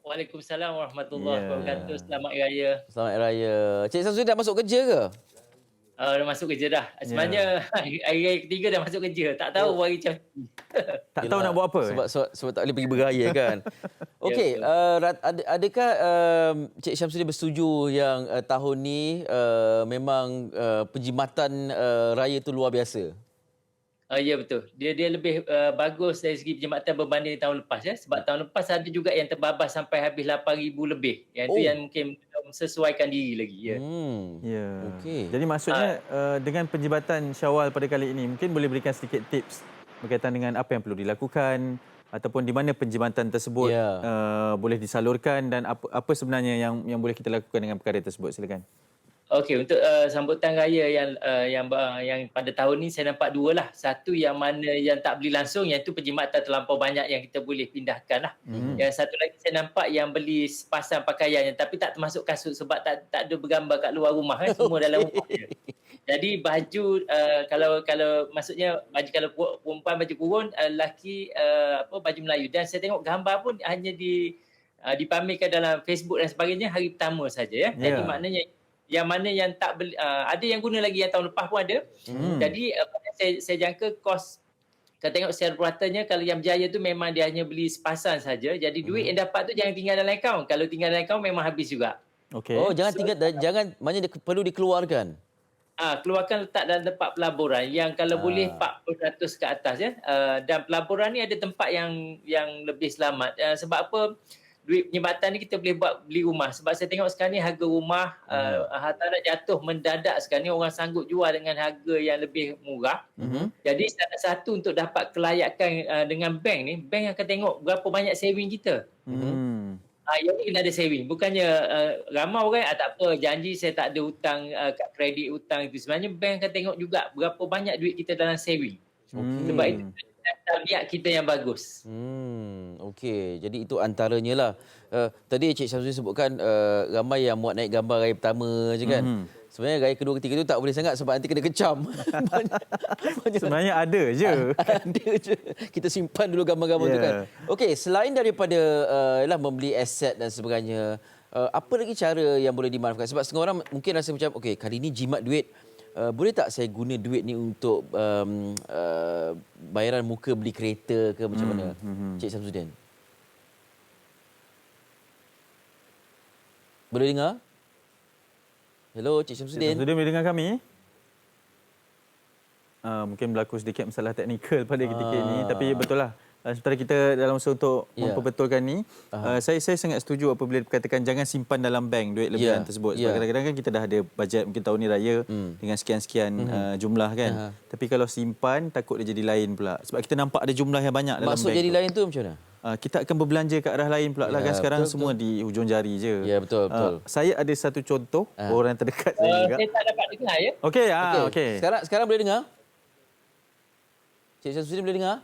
L: Waalaikumsalam warahmatullahi wabarakatuh. Selamat Hari Raya.
A: Selamat Hari Raya. Cik Samsudin dah masuk kerja ke?
L: Dah masuk kerja dah. Sebenarnya hari raya ketiga dah masuk kerja. Tak tahu hari macam ni.
B: Tak tahu nak buat apa.
A: Sebab tak boleh pergi beraya kan. Okey, adakah Cik Syamsuddin bersetuju yang tahun ni memang penjimatan raya tu luar biasa?
L: Ya, betul. Dia lebih bagus dari segi perkhidmatan berbanding tahun lepas ya. Sebab tahun lepas ada juga yang terbabas sampai habis 8,000 lebih. Yang itu yang mungkin sesuaikan diri lagi ya.
B: Okey. Jadi maksudnya dengan penjimatan Syawal pada kali ini, mungkin boleh berikan sedikit tips berkaitan dengan apa yang perlu dilakukan ataupun di mana penjimatan tersebut boleh disalurkan, dan apa sebenarnya yang boleh kita lakukan dengan perkara tersebut. Silakan.
L: Okey, untuk sambutan raya yang pada tahun ni saya nampak dua lah. Satu yang mana yang tak beli langsung, yang itu penjimatan terlampau banyak yang kita boleh pindahkan lah. Yang satu lagi saya nampak yang beli sepasang pakaian tapi tak termasuk kasut sebab tak ada bergambar kat luar rumah semua dalam rumah je. Jadi baju kalau maksudnya baju, kalau perempuan baju kurun, lelaki baju Melayu, dan saya tengok gambar pun hanya dipamerkan dalam Facebook dan sebagainya hari pertama saja ya. Jadi maknanya yang mana yang tak beli, ada yang guna lagi yang tahun lepas pun ada. Jadi saya jangka kos, kalau tengok secara puratanya, kalau yang berjaya tu memang dia hanya beli sepasang saja. Jadi duit yang dapat tu jangan tinggal dalam akaun. Kalau tinggal dalam akaun memang habis juga.
A: Oh, jangan maknanya perlu dikeluarkan.
L: Keluarkan, letak dalam tempat pelaburan yang kalau boleh 40% ke atas ya. Dan pelaburan ni ada tempat yang lebih selamat. Sebab apa? Duit penjimatan ni kita boleh buat beli rumah. Sebab saya tengok sekarang ni harga rumah hartanah jatuh mendadak sekarang ni. Orang sanggup jual dengan harga yang lebih murah. Jadi salah satu untuk dapat kelayakan dengan bank ni, bank akan tengok berapa banyak saving kita. Yang ni kena ada saving. Bukannya ramai orang tak apa, janji saya tak ada hutang, kad kredit hutang itu. Sebenarnya bank akan tengok juga berapa banyak duit kita dalam saving. Sebab itu tabiat kita yang bagus.
A: Okey, jadi itu antaranya lah. Tadi Cik Syamsuddin sebutkan ramai yang muat naik gambar raya pertama je kan. Sebenarnya raya kedua ketiga tu tak boleh sangat sebab nanti kena kecam.
B: Sebenarnya ada je.
A: Ada je. Kita simpan dulu gambar-gambar tu kan. Okey, selain daripada membeli aset dan sebagainya, apa lagi cara yang boleh dimanfaatkan? Sebab setengah orang mungkin rasa macam, okey, kali ni jimat duit, boleh tak saya guna duit ni untuk bayaran muka beli kereta ke macam mana? Cik Syamsuddin. Boleh dengar? Hello, Cik Syamsuddin.
B: Cik Syamsuddin boleh dengar kami? Mungkin berlaku sedikit masalah teknikal pada ketika ini. Tapi betul lah. Sementara kita dalam usaha untuk memperbetulkan ni, saya sangat setuju apabila dikatakan jangan simpan dalam bank duit lebihan tersebut. Sebab kadang-kadang kan kita dah ada bajet mungkin tahun ni raya dengan sekian-sekian jumlah kan. Tapi kalau simpan takut dia jadi lain pula. Sebab kita nampak ada jumlah yang banyak dalam bank.
A: Maksud jadi lain tu macam mana?
B: Kita akan berbelanja ke arah lain pula lah kan sekarang betul, semua di hujung jari je.
A: Ya betul.
B: Saya ada satu contoh orang terdekat saya juga.
L: Saya tak dapat dengar ya.
B: Okey.
A: Sekarang boleh dengar? Cik Syamsuddin boleh dengar?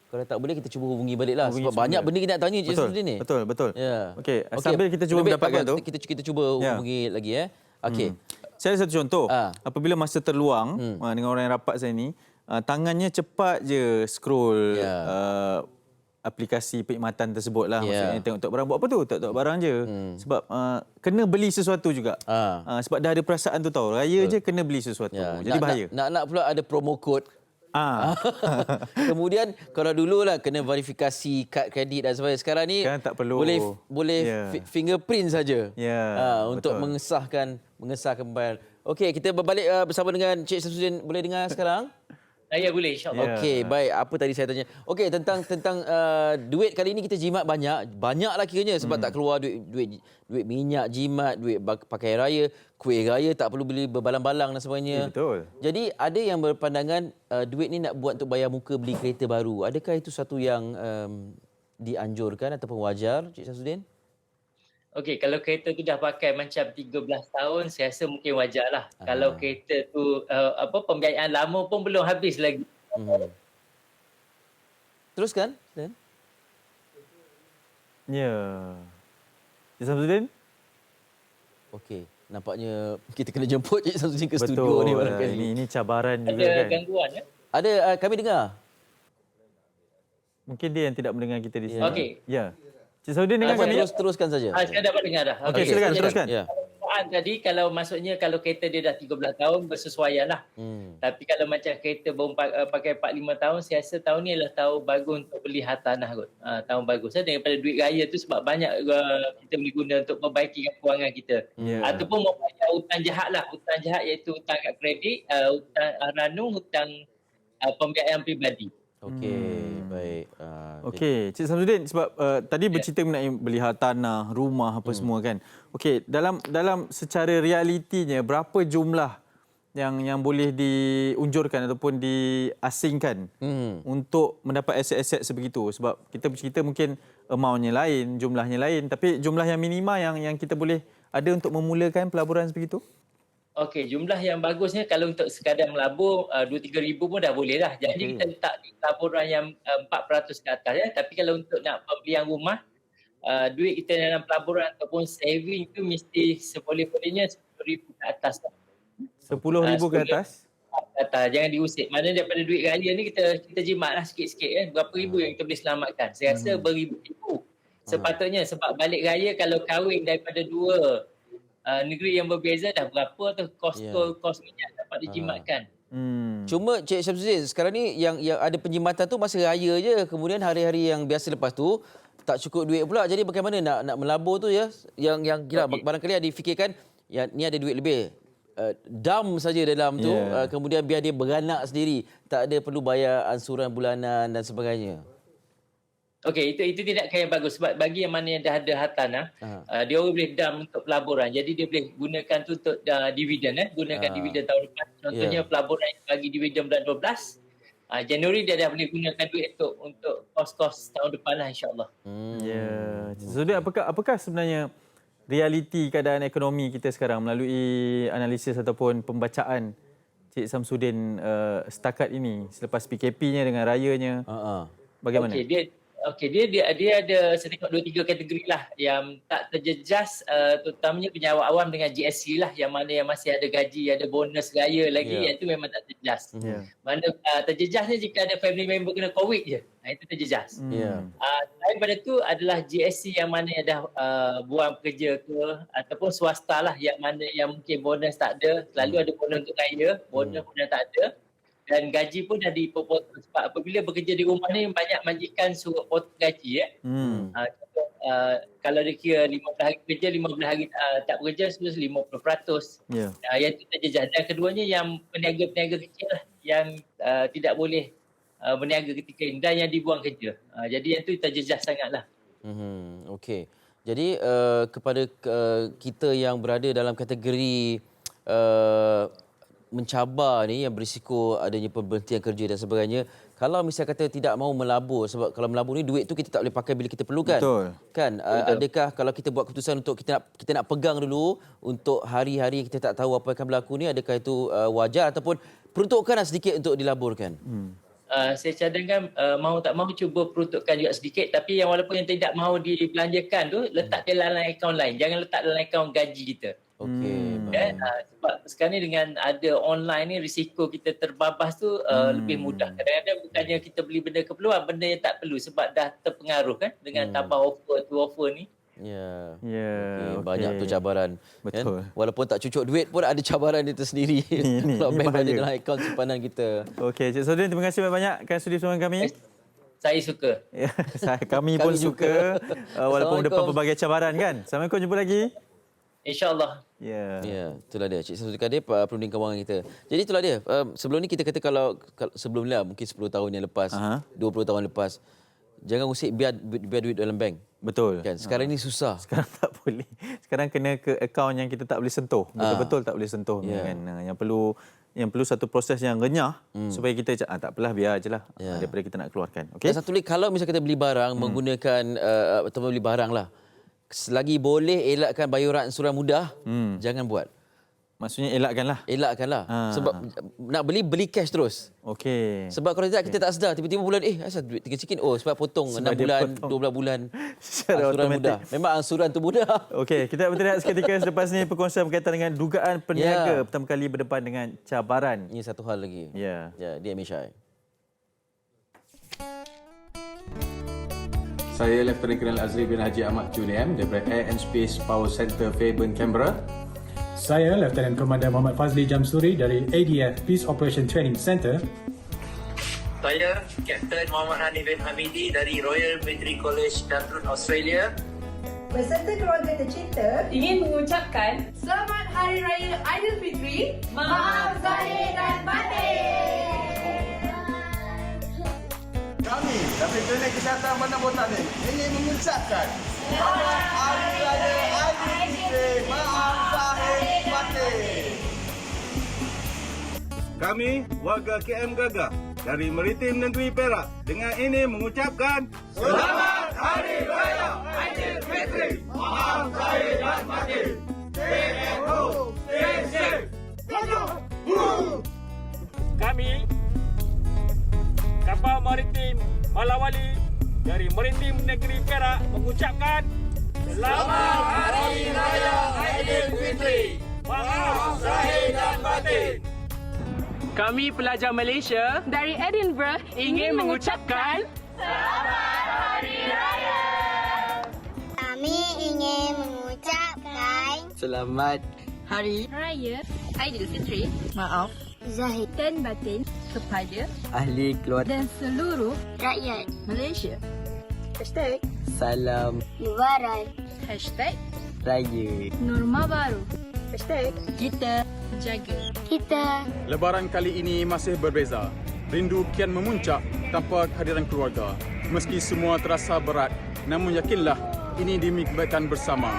A: Kalau tak boleh kita cuba hubungi baliklah sebab banyak benda kita nak tanya Cik Syamsuddin ni.
B: Betul.
A: Ya.
B: Okey, sambil kita cuba mendapatkan tu.
A: Kita cuba hubungi lagi Okey.
B: Saya ada satu contoh. Apabila masa terluang dengan orang yang rapat saya ni, tangannya cepat je scroll aplikasi perkhidmatan tersebut lah. Maksudnya tengok barang buat apa tu? Tengok barang je. Sebab kena beli sesuatu juga. Sebab dah ada perasaan tu tahu. Raya je kena beli sesuatu. Jadi bahaya.
A: Nak pula ada promo code. Kemudian kalau dululah kena verifikasi kad kredit dan sebagainya. Sekarang ni
B: kan tak perlu.
A: Boleh fingerprint saja. Untuk mengesahkan pembayaran. Okey, kita berbalik bersama dengan Cik Syamsuddin. Boleh dengar sekarang?
L: Ya boleh insya-Allah.
A: Okey, baik. Apa tadi saya tanya? Okey, tentang duit kali ini kita jimat banyaklah kiranya sebab tak keluar duit minyak jimat, duit pakai raya, kuih raya tak perlu beli berbalang-balang dan sebagainya.
B: Betul.
A: Jadi ada yang berpandangan duit ni nak buat untuk bayar muka beli kereta baru. Adakah itu satu yang dianjurkan ataupun wajar, Cik Syamsuddin?
L: Okey, kalau kereta tu dah pakai macam 13 tahun, saya rasa mungkin wajarlah. Kalau kereta tu pembiayaan lama pun belum habis lagi.
A: Teruskan, Dan.
B: Ya. Cik Syamsuddin?
A: Okey, nampaknya kita kena jemput Cik Syamsuddin ke studio ni barangkali.
B: Ini cabaran juga
L: kan.
B: Ada
L: gangguan ya?
A: Ada, kami dengar.
B: Mungkin dia yang tidak mendengar kita di sini.
L: Okey.
B: Ya. Cik Syamsuddin dengar kami?
A: Teruskan saja.
L: Saya dapat dengar dah.
B: Okey, silakan teruskan.
A: Ya.
L: Tadi kalau maksudnya kalau kereta dia dah 13 tahun bersesuaian lah. Tapi kalau macam kereta baru pakai 4-5 tahun, saya rasa tahun ni adalah tahun bagus untuk beli hartanah kot. Tahun bagus. Daripada duit raya tu sebab banyak kita boleh guna untuk membaiki kewangan kita. Ataupun membayar hutang jahat lah. Hutang jahat iaitu hutang kad kredit, hutang ranum, hutang pembiayaan peribadi.
A: Okey, baik.
B: Okey, Cik Syamsuddin sebab tadi bercerita mengenai beli hartanah, rumah apa semua kan. Okey, dalam secara realitinya berapa jumlah yang boleh diunjurkan ataupun diasingkan untuk mendapat aset-aset sebegitu? Sebab kita bercerita mungkin amountnya lain, jumlahnya lain, tapi jumlah yang minima yang kita boleh ada untuk memulakan pelaburan sebegitu?
L: Okey, jumlah yang bagusnya kalau untuk sekadar melabur 2-3 ribu pun dah boleh lah. Jadi kita letak di pelaburan yang 4% ke atas ya. Tapi kalau untuk nak pembelian rumah, duit kita dalam pelaburan ataupun saving tu mesti seboleh-bolehnya 10,000 ke atas.
B: 10,000 ke atas?
L: Jangan diusik. Mana daripada duit raya ni kita jimat lah sikit-sikit kan. Berapa ribu yang kita boleh selamatkan. Saya rasa beribu-ribu. Sepatutnya sebab balik raya kalau kahwin daripada dua negeri yang berbeza dah berapa tu kos minyak dapat dijimatkan.
A: Cuma Cik Syamsuddin sekarang ni yang ada penjimatan tu masa raya je, kemudian hari-hari yang biasa lepas tu tak cukup duit pula. Jadi bagaimana nak melabur tu ya? Yang kira barangkali ada difikirkan ya ni ada duit lebih. Dam saja dalam tu kemudian biar dia beranak sendiri, tak ada perlu bayar ansuran bulanan dan sebagainya.
L: Okey, itu tindakan yang bagus sebab bagi yang mana yang dah ada hartanah, dia orang boleh dam untuk pelaburan. Jadi dia boleh gunakan tu untuk dividen gunakan dividen tahun depan. Contohnya pelaburan yang bagi dividen bulan 12, Januari dia dah boleh gunakan duit untuk kos-kos tahun depan lah, insyaAllah.
B: Ya. Jadi apakah sebenarnya realiti keadaan ekonomi kita sekarang melalui analisis ataupun pembacaan Cik Samsudin setakat ini selepas PKP-nya dengan rayanya? Bagaimana?
L: Dia ada saya tengok 2-3 kategori lah yang tak terjejas, terutamanya penyewa awam dengan GST lah, yang mana yang masih ada gaji, ada bonus raya lagi, yang itu memang tak terjejas. Mana terjejasnya jika ada family member kena COVID je, itu terjejas. Selain daripada tu adalah GST yang mana yang dah buang pekerja ke ataupun swasta lah, yang mana yang mungkin bonus tak ada, selalu ada bonus untuk raya, bonus tak ada. Dan gaji pun dah dipotong sebab apabila bekerja di rumah ni banyak majikan suruh potong gaji kalau dia kira 15 hari kerja, 15 hari tak bekerja, 50%. Yang itu terjejas. Dan keduanya yang peniaga-peniaga kecil lah yang tidak boleh berniaga ketika ini dan yang dibuang kerja. Jadi yang itu terjejas sangatlah.
A: Okey. Jadi kepada kita yang berada dalam kategori mencabar ni yang berisiko adanya pemberhentian kerja dan sebagainya, kalau misalnya kata tidak mau melabur, sebab kalau melabur ni duit tu kita tak boleh pakai bila kita perlukan. Kan? Adakah kalau kita buat keputusan untuk kita nak pegang dulu untuk hari-hari kita tak tahu apa yang akan berlaku ni, adakah itu wajar ataupun peruntukkan sedikit untuk dilaburkan?
L: Saya cadangkan mahu tak mahu cuba peruntukkan juga sedikit, tapi yang walaupun yang tidak mahu dibelanjakan tu letak dia dalam akaun lain, jangan letak dalam akaun gaji kita. Sebab sekarang ni dengan ada online ni risiko kita terbabas tu lebih mudah. Kadang-kadang bukannya kita beli benda keperluan, benda yang tak perlu sebab dah terpengaruh kan dengan tambah offer ni.
A: Banyak tu cabaran.
B: Betul.
A: Kan? Walaupun tak cucuk duit pun ada cabaran dia tersendiri. Kalau bank ada dalam akaun simpanan kita.
B: Okey, Cik Samsudin, terima kasih banyak kan sudi bersama kami.
L: Saya suka.
B: Kami pun suka walaupun depan pelbagai cabaran kan. Assalamualaikum, jumpa lagi.
L: InsyaAllah.
A: Itulah dia Cik Samsudin Kadir, perunding kewangan kita. Jadi itulah dia. Sebelum ni kita kata kalau sebelum ni lah, mungkin 10 tahun yang lepas, 20 tahun lepas, jangan usik biar duit dalam bank.
B: Betul.
A: Kan? Sekarang ni susah.
B: Sekarang tak boleh. Sekarang kena ke akaun yang kita tak boleh sentuh. Betul-betul tak boleh sentuh. Kan? Yang perlu satu proses yang renyah supaya kita tak apalah, biar ajalah daripada kita nak keluarkan. Okay?
A: Dan satu lagi, kalau misalnya kita beli barang menggunakan atau beli barang lah, selagi boleh elakkan bayaran ansuran mudah, jangan buat.
B: Maksudnya elakkanlah.
A: Sebab nak beli cash terus.
B: Okey.
A: Sebab kalau tidak kita tak sedar, tiba-tiba bulan asal duit tinggal sikit. Sebab potong 6 bulan, 12 bulan. Ansuran mudah. Memang ansuran tu mudah.
B: Okey, kita berhenti seketika selepas ni perkongsian berkaitan dengan dugaan peniaga pertama kali berdepan dengan cabaran.
A: Ini satu hal lagi. Dia Mishai.
M: Saya Lieutenant Colonel Azri bin Haji Ahmad QNM daripada Air and Space Power Center Fairburn, Canberra.
N: Saya Lieutenant Komandan Muhammad Fazli Jamsuri dari ADF Peace Operation Training Center.
O: Saya Kapten Muhammad Hanif bin Hamidi dari Royal Military College Dartmouth, Australia.
P: Beserta keluarga tercinta
Q: ingin mengucapkan
P: Selamat Hari Raya Aidilfitri. Maaf Zahir dan Batin.
R: Kami dari Klinik Kesihatan Bandar Botani ingin mengucapkan Selamat Hari Raya Aidilfitri. Maaf Zahir dan Batin.
S: Kami warga KM Gagah dari Maritim Negeri Perak dengan ini mengucapkan
R: Selamat Hari Raya Aidilfitri. Maaf Zahir dan Batin. Stay at home, stay safe.
T: Kami Kapal Maritim Malawali dari Maritim Negeri Perak mengucapkan
R: Selamat Hari Raya Aidilfitri. Maaf Zahir dan Batin.
T: Kami pelajar Malaysia
Q: dari Edinburgh ingin mengucapkan
P: Selamat Hari Raya.
U: Kami ingin mengucapkan
V: Selamat Hari
Q: Raya Aidilfitri.
V: Maaf
Q: Zahir dan Batin kepada
V: ahli keluarga
Q: dan seluruh
U: rakyat
Q: Malaysia.
U: Hashtag
V: Salam
U: Lebaran.
Q: Hashtag
V: Raya
Q: Norma Baru.
U: Hashtag
Q: Kita jaga
U: kita.
S: Lebaran kali ini masih berbeza. Rindu kian memuncak tanpa kehadiran keluarga. Meski semua terasa berat, namun yakinlah ini demi kebaikan bersama.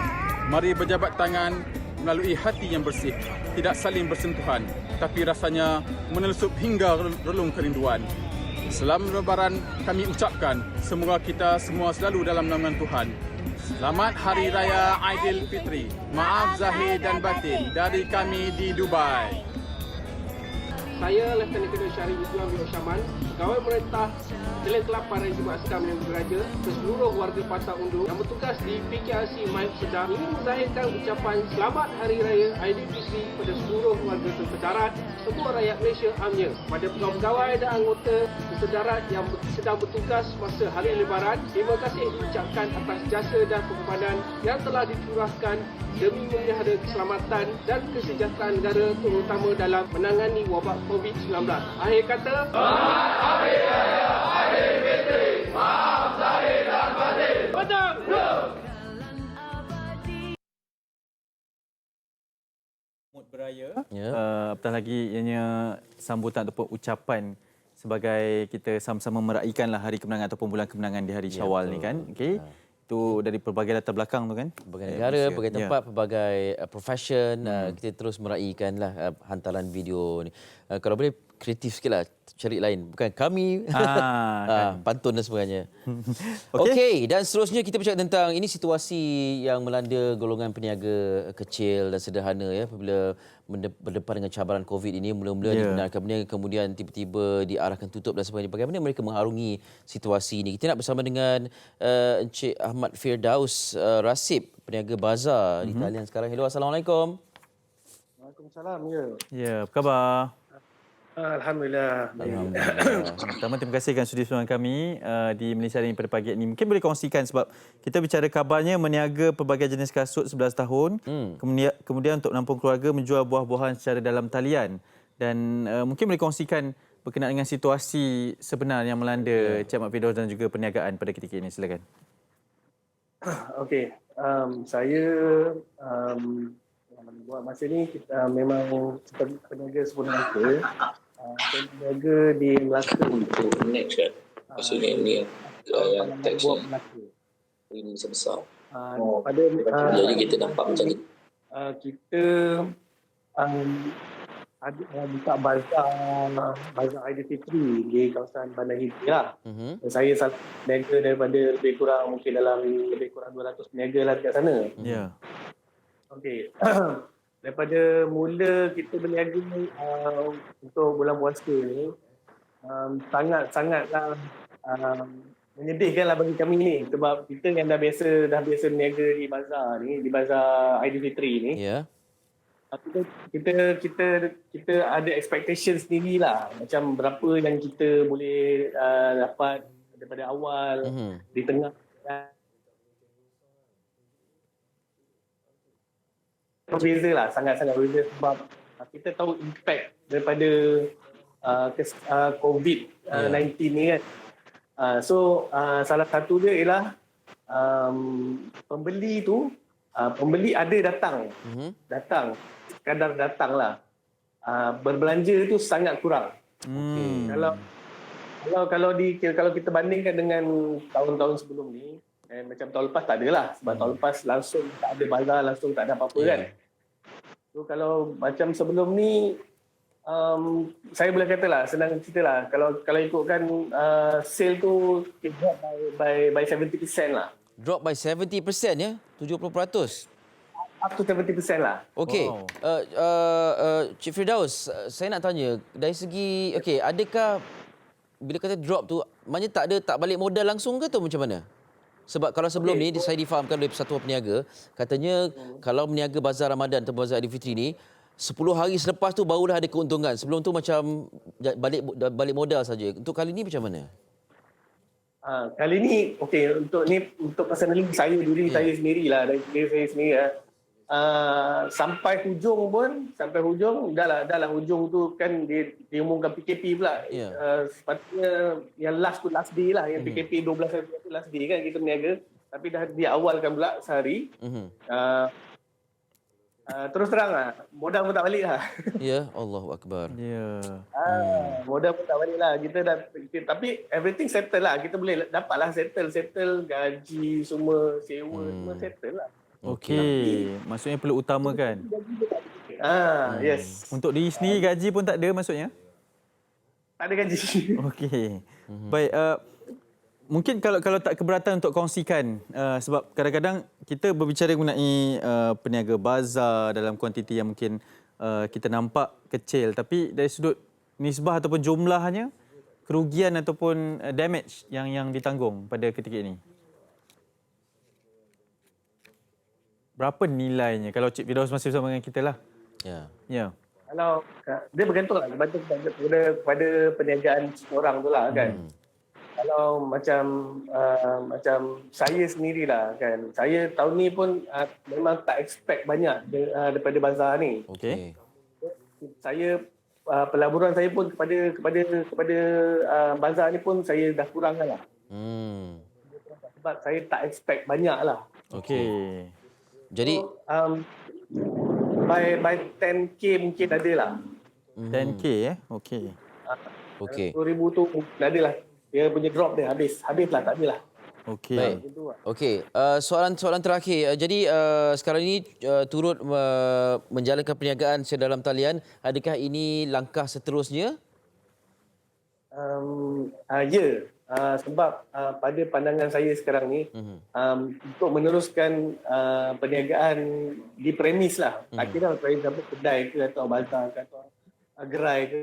S: Mari berjabat tangan melalui hati yang bersih. Tidak saling bersentuhan, tapi rasanya menelusup hingga relung kerinduan. Selamat Lebaran kami ucapkan semoga kita semua selalu dalam naungan Tuhan. Selamat Hari Raya Aidilfitri. Maaf zahir dan batin dari kami di Dubai.
T: Saya Lieutenant Colonel Syarif Izzuan bin Oshaman, pegawai pemerintah Kelang Kelapa Regiment Askar Menengah Diraja ke seluruh warga Patah Undur yang bertugas di PKRC Maib Sedap ingin menzahirkan ucapan Selamat Hari Raya Aidilfitri kepada seluruh warga Terdarat, semua rakyat Malaysia amnya. Pada pegawai-pegawai dan anggota Terdarat yang sedang bertugas masa Hari Lebaran, terima kasih diucapkan atas jasa dan pengorbanan yang telah dicurahkan demi memelihara keselamatan dan kesejahteraan negara terutama dalam menangani wabak COVID-19. Akhir kata, Selamat Hari Raya Aidilfitri. Maaf zahir dan batin. Betul.
B: Mood beraya. Apatah lagi ianya sambutan ataupun ucapan sebagai kita sama-sama meraihkanlah hari kemenangan ataupun bulan kemenangan di hari Syawal ni kan. Okey. Itu dari pelbagai latar belakang tu kan.
A: Pelbagai negara, pelbagai tempat, pelbagai profession. Kita terus meraihkanlah hantaran video ni. Kalau boleh kreatif sikitlah, cari lain. Bukan kami.
B: Kan.
A: Pantun dan sebagainya. Okey, dan seterusnya kita bercakap tentang ini situasi yang melanda golongan peniaga kecil dan sederhana ya apabila berdepan dengan cabaran COVID ini. Mula-mula dibenarkan berniaga, kemudian tiba-tiba diarahkan tutup dan sebagainya. Bagaimana mereka mengharungi situasi ini? Kita nak bersama dengan Encik Ahmad Firdaus Rasib, peniaga bazar di talian sekarang. Hello, Assalamualaikum.
C: Waalaikumsalam.
B: Ya, apa khabar?
C: Alhamdulillah.
B: Pertama, terima kasih kerana sudi bersama kami di Malaysia ini pada pagi ini. Mungkin boleh kongsikan sebab kita bicara kabarnya meniaga pelbagai jenis kasut 11 tahun. Kemudian untuk menampung keluarga menjual buah-buahan secara dalam talian. Dan mungkin boleh kongsikan berkenaan dengan situasi sebenar yang melanda Encik Ahmad Firdaus dan juga perniagaan pada ketika ini. Silakan.
C: Okey. Saya buat masa ni kita memang peniaga sebenarnya. Peniaga di Melaka.
D: Next kan? Maksudnya ni yang teks ni besar-besar. Jadi kita nampak macam ni.
C: Kita ada buka bazar Aidilfitri di kawasan Bandar Hijri lah. Saya satu peniaga daripada lebih kurang 200 peniaga lah dekat sana.
B: Ya.
C: Okey. Daripada mula kita berniaga untuk bulan puasa ni sangat-sangatlah menyedihkanlah bagi kami ni sebab kita yang dah biasa berniaga di bazar ni, di bazar Aidilfitri ni.
A: Ya.
C: Kita ada expectation sendirilah macam berapa yang kita boleh dapat daripada awal, di tengah. Berbeza lah, sangat-sangat berbeza sebab kita tahu impact daripada COVID-19 ni kan. So salah satu dia ialah pembeli tu, pembeli ada datang, sekadar datang lah. Berbelanja tu sangat kurang. Kalau kita bandingkan dengan tahun-tahun sebelum ni, macam tahun lepas tak adalah sebab tahun lepas langsung tak ada bazar, langsung tak ada apa-apa kan. So kalau macam sebelum ni saya boleh katalah, senang cerita lah, kalau ikutkan sale tu drop by 70% lah.
A: Drop by 70% ya? 70%?
C: Up to 70% lah.
A: Okey. Cik Firdaus, saya nak tanya dari segi adakah bila kata drop tu maknanya tak balik modal langsung ke atau macam mana? Sebab kalau sebelum ni saya difahamkan oleh Persatuan Peniaga, katanya kalau meniaga bazar Ramadan atau bazar Aidilfitri ni 10 hari selepas tu barulah ada keuntungan. Sebelum tu macam balik modal saja. Untuk kali ni macam mana?
C: Kali ni untuk personally saya sendirilah, dari diri saya sendiri sampai hujung dah lah hujung tu kan diumumkan PKP pula. Sepatutnya yang last day lah, yang PKP 12 hari tu last day kan kita berniaga, tapi dah diawalkan pula sehari. Terus terang lah, modal pun tak balik lah.
A: Ya, Allahu Akbar.
C: Modal pun tak balik lah. Tapi everything settle lah. Kita boleh dapatlah settle gaji semua, sewa semua settle lah.
B: Okey, maksudnya perlu utamakan.
C: Yes.
B: Untuk diri sendiri gaji pun tak ada maksudnya?
C: Tak ada gaji.
B: Okey. Baik, mungkin kalau tak keberatan untuk kongsikan, sebab kadang-kadang kita berbicara mengenai peniaga bazar dalam kuantiti yang mungkin kita nampak kecil, tapi dari sudut nisbah ataupun jumlahnya, kerugian ataupun damage yang ditanggung pada ketika ini. Berapa nilainya kalau Cik Firdaus masih bersama dengan kita lah? Ya.
C: Kalau dia bergantung lah kepada perniagaan orang tu lah kan. Kalau macam saya sendirilah kan. Saya tahun ni pun memang tak expect banyak daripada bazar ni.
B: Okey.
C: Saya pelaburan saya pun kepada bazar ni pun saya dah kurangkan lah. Sebab saya tak expect banyak lah.
B: Okey.
A: Jadi
C: by 10k mungkin ada lah.
B: 10k okey.
A: Okey.
C: 10,000 tu ada lah. Dia punya drop dia habislah tak adalah.
B: Okey.
A: Baik. Okey, soalan terakhir. Jadi sekarang ini turut menjalankan perniagaan secara dalam talian. Adakah ini langkah seterusnya?
C: Sebab pada pandangan saya sekarang ni untuk meneruskan perniagaan di premis lah. Tak kira premis apa, kedai ke atau bazar ke atau gerai ke.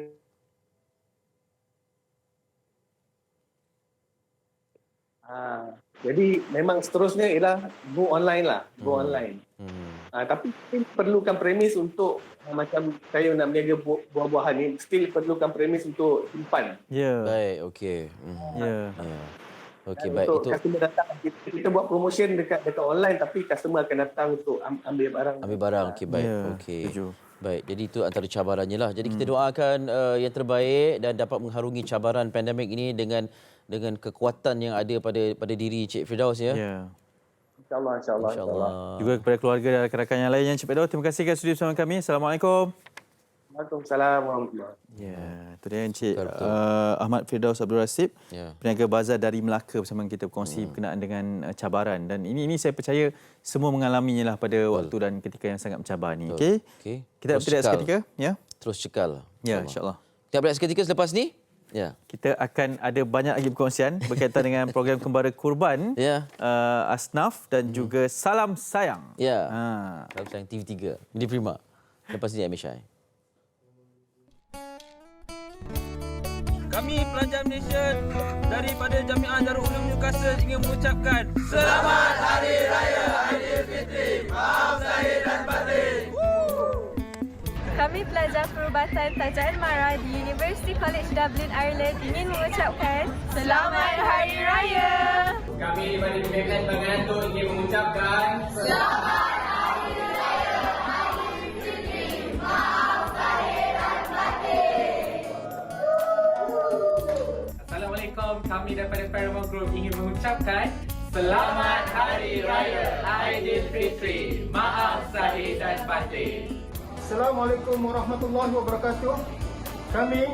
C: Jadi memang seterusnya ialah go online lah, go online. Tapi perlukan premis untuk macam saya nak berniaga buah-buahan ni, still perlukan premis untuk simpan.
A: Baik, okey. Okey, baik.
C: Untuk
A: Itu
C: customer datang, kita buat promotion dekat online, tapi customer akan datang untuk ambil barang.
A: Okey, baik. Okey. Baik, jadi itu antara cabarannya lah. Jadi kita doakan yang terbaik dan dapat mengharungi cabaran pandemik ini dengan kekuatan yang ada pada diri Cik Firdaus ya.
C: InsyaAllah.
B: Juga kepada keluarga dan rakan-rakan yang lain yang Cik Firdaus, terima kasih kerana sudi bersama kami. Assalamualaikum.
C: Waalaikumsalam warahmatullahi.
B: Itu dia Encik Ahmad Firdaus Abdul Rasib, peniaga bazar dari Melaka bersama kita berkongsi berkenaan dengan cabaran, dan ini saya percaya semua mengalaminya lah pada waktu dan ketika yang sangat mencabar ni. Okey. Kita update seketika ya.
A: Terus cekal.
B: Ya, insya-Allah.
A: Kita update seketika selepas ni. Ya.
B: Kita akan ada banyak lagi perkongsian berkaitan dengan program Kembara Kurban, Asnaf dan juga Salam Sayang.
A: Ya. Salam Sayang TV3. Di Prima. Lepas ni MHI.
E: Kami pelajar Malaysia daripada Jamiah Darul Ulum Newcastle ingin mengucapkan Selamat Hari Raya Aidilfitri. Maaf zahir dan batin.
Q: Kami pelajar perubatan Tajaan Mara di University College Dublin, Ireland ingin mengucapkan Selamat Hari Raya.
E: Kami daripada Kementerian Penganut ingin mengucapkan Selamat Hari Raya Aidilfitri. Maaf zahir dan batin. Assalamualaikum, kami daripada Paramount Group ingin mengucapkan Selamat Hari Raya Aidilfitri. Maaf zahir dan batin.
F: Assalamualaikum warahmatullahi wabarakatuh. Kami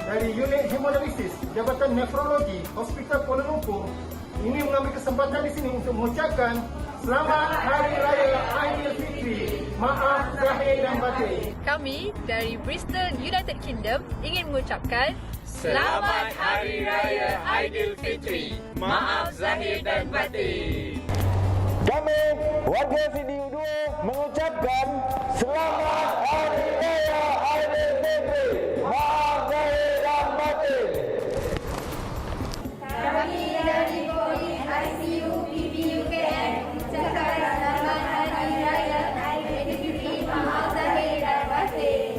F: dari Unit Hemodialisis Jabatan Nefrologi Hospital Kuala Lumpur ingin mengambil kesempatan di sini untuk mengucapkan Selamat Hari Raya Aidilfitri. Maaf zahir dan batin.
Q: Kami dari Bristol, United Kingdom ingin mengucapkan
E: Selamat Hari Raya Aidilfitri. Maaf zahir dan batin.
R: Kami warga CDU2 mengucapkan Selamat Hari Raya Aidilfitri. Maaf zahir dan batin.
P: Kami dari Polis ICU PPUKM mengucapkan Selamat Hari Raya Aidilfitri. Maaf zahir dan batin.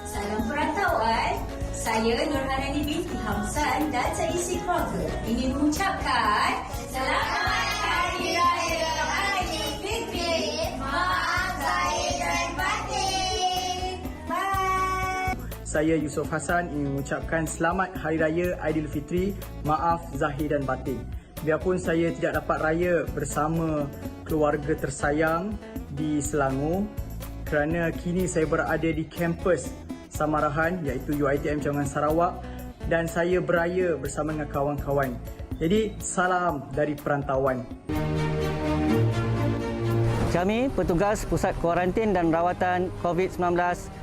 W: Salam perantauan. Saya Nurhanani binti Hamsan dan seisi keluarga ingin mengucapkan Selamat Hari Raya Aidilfitri. Maaf zahir dan batin. Bye.
X: Saya Yusof Hassan ingin mengucapkan Selamat Hari Raya Aidilfitri. Maaf zahir dan batin. Biarpun saya tidak dapat raya bersama keluarga tersayang di Selangor kerana kini saya berada di kampus Samarahan iaitu UiTM Cawangan Sarawak dan saya beraya bersama dengan kawan-kawan. Jadi salam dari perantauan.
Y: Kami petugas Pusat Kuarantin dan Rawatan COVID-19